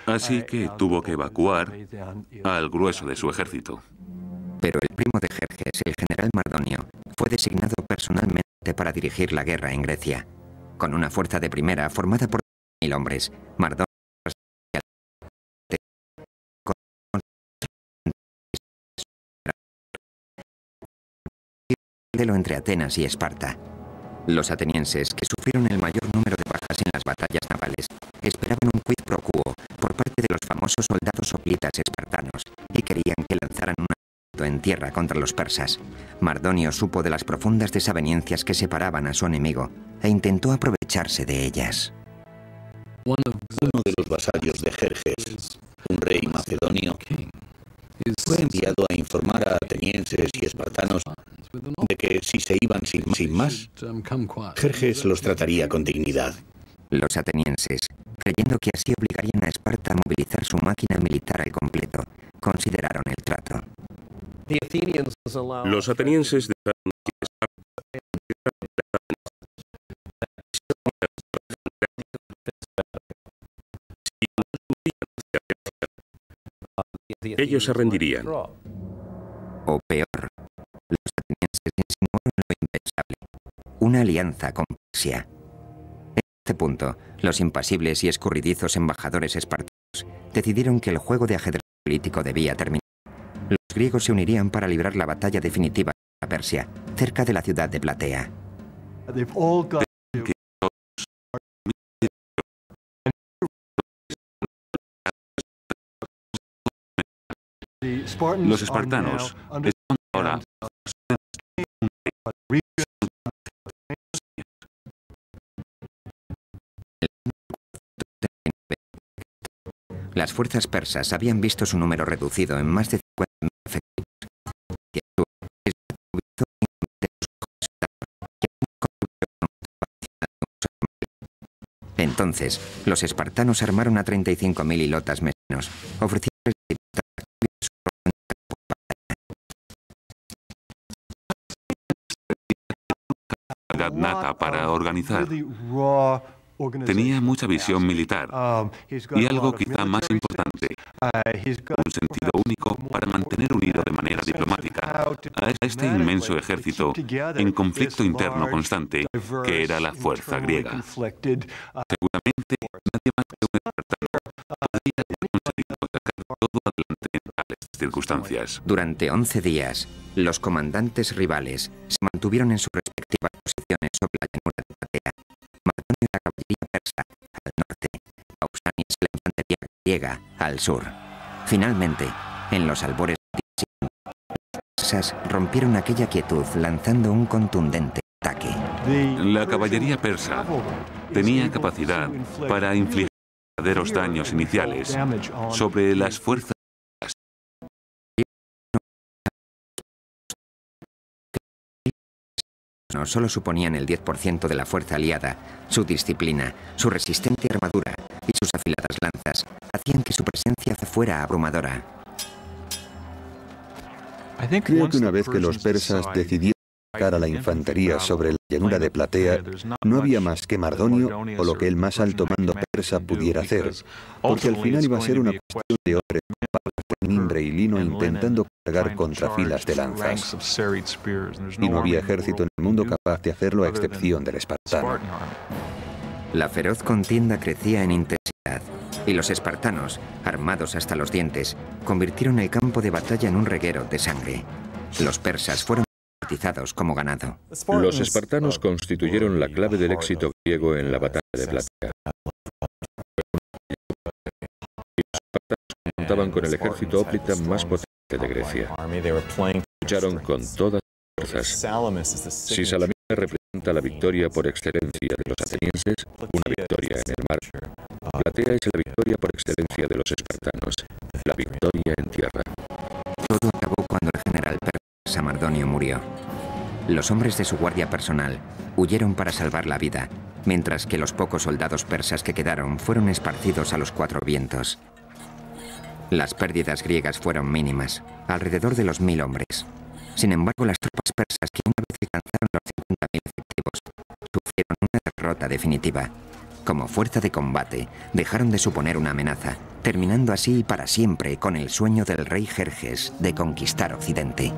así que tuvo que evacuar al grueso de su ejército. Pero el primo de Jerjes, el general Mardonio, fue designado personalmente para dirigir la guerra en Grecia. Con una fuerza de primera formada por 1.000 hombres, Mardonio entre Atenas y Esparta. Los atenienses, que sufrieron el mayor número de bajas en las batallas navales, esperaban un quid pro quo por parte de los famosos famosos soldados hoplitas espartanos y querían que lanzaran un asalto en tierra contra los persas. Mardonio supo de las profundas desavenencias que separaban a su enemigo e intentó aprovecharse de ellas. Uno de los vasallos de Jerjes, un rey macedonio, fue enviado a informar a atenienses y espartanos de que si se iban sin más, Jerjes los trataría con dignidad. Los atenienses, creyendo que así obligarían a Esparta a movilizar su máquina militar al completo, consideraron el trato. Los atenienses dejaron que Esparta ellos se rendirían. O peor, los atenienses insinuaron lo impensable: una alianza con Persia. En este punto, los impasibles y escurridizos embajadores espartanos decidieron que el juego de ajedrez político debía terminar. Los griegos se unirían para librar la batalla definitiva a Persia, cerca de la ciudad de Platea. Los espartanos están ahora Las fuerzas persas habían visto su número reducido en más de 50.000 efectivos. Entonces, los espartanos armaron a 35.000 hilotas menos, ofreciéndoles nata para organizar. Tenía mucha visión militar y algo quizá más importante, un sentido único para mantener unido de manera diplomática a este inmenso ejército en conflicto interno constante que era la fuerza griega. Seguramente nadie más que un espartano podría haber conseguido sacar todo adelante en tales circunstancias. Durante 11 días, los comandantes rivales se mantuvieron en sus respectivas posiciones sobre la llanura de Platea. Mardonio y la caballería persa al norte, Pausanias y la infantería griega al sur. Finalmente, en los albores de los persas rompieron aquella quietud lanzando un contundente ataque. La caballería persa tenía capacidad para infligir verdaderos daños iniciales sobre las fuerzas. No solo suponían el 10% de la fuerza aliada, su disciplina, su resistente armadura y sus afiladas lanzas hacían que su presencia fuera abrumadora. Creo que una vez que los persas decidieron atacar a la infantería sobre la llanura de Platea, no había más que Mardonio o lo que el más alto mando persa pudiera hacer, porque al final iba a ser una cuestión de hombres con mimbre y lino intentando cargar contra filas de lanzas. Y no había ejército en el mundo capaz de hacerlo a excepción del espartano. La feroz contienda crecía en intensidad, y los espartanos, armados hasta los dientes, convirtieron el campo de batalla en un reguero de sangre. Los persas fueron bautizados como ganado. Los espartanos constituyeron la clave del éxito griego en la batalla de Platea. Contaban con el ejército hoplita más potente de Grecia. Lucharon con todas las fuerzas. Si Salamina representa la victoria por excelencia de los atenienses, una victoria en el mar, Platea es la victoria por excelencia de los espartanos, la victoria en tierra. Todo acabó cuando el general persa Mardonio murió. Los hombres de su guardia personal huyeron para salvar la vida, mientras que los pocos soldados persas que quedaron fueron esparcidos a los cuatro vientos. Las pérdidas griegas fueron mínimas, alrededor de los 1.000 hombres. Sin embargo, las tropas persas que una vez alcanzaron los 50.000 efectivos, sufrieron una derrota definitiva. Como fuerza de combate, dejaron de suponer una amenaza, terminando así para siempre con el sueño del rey Jerjes de conquistar Occidente.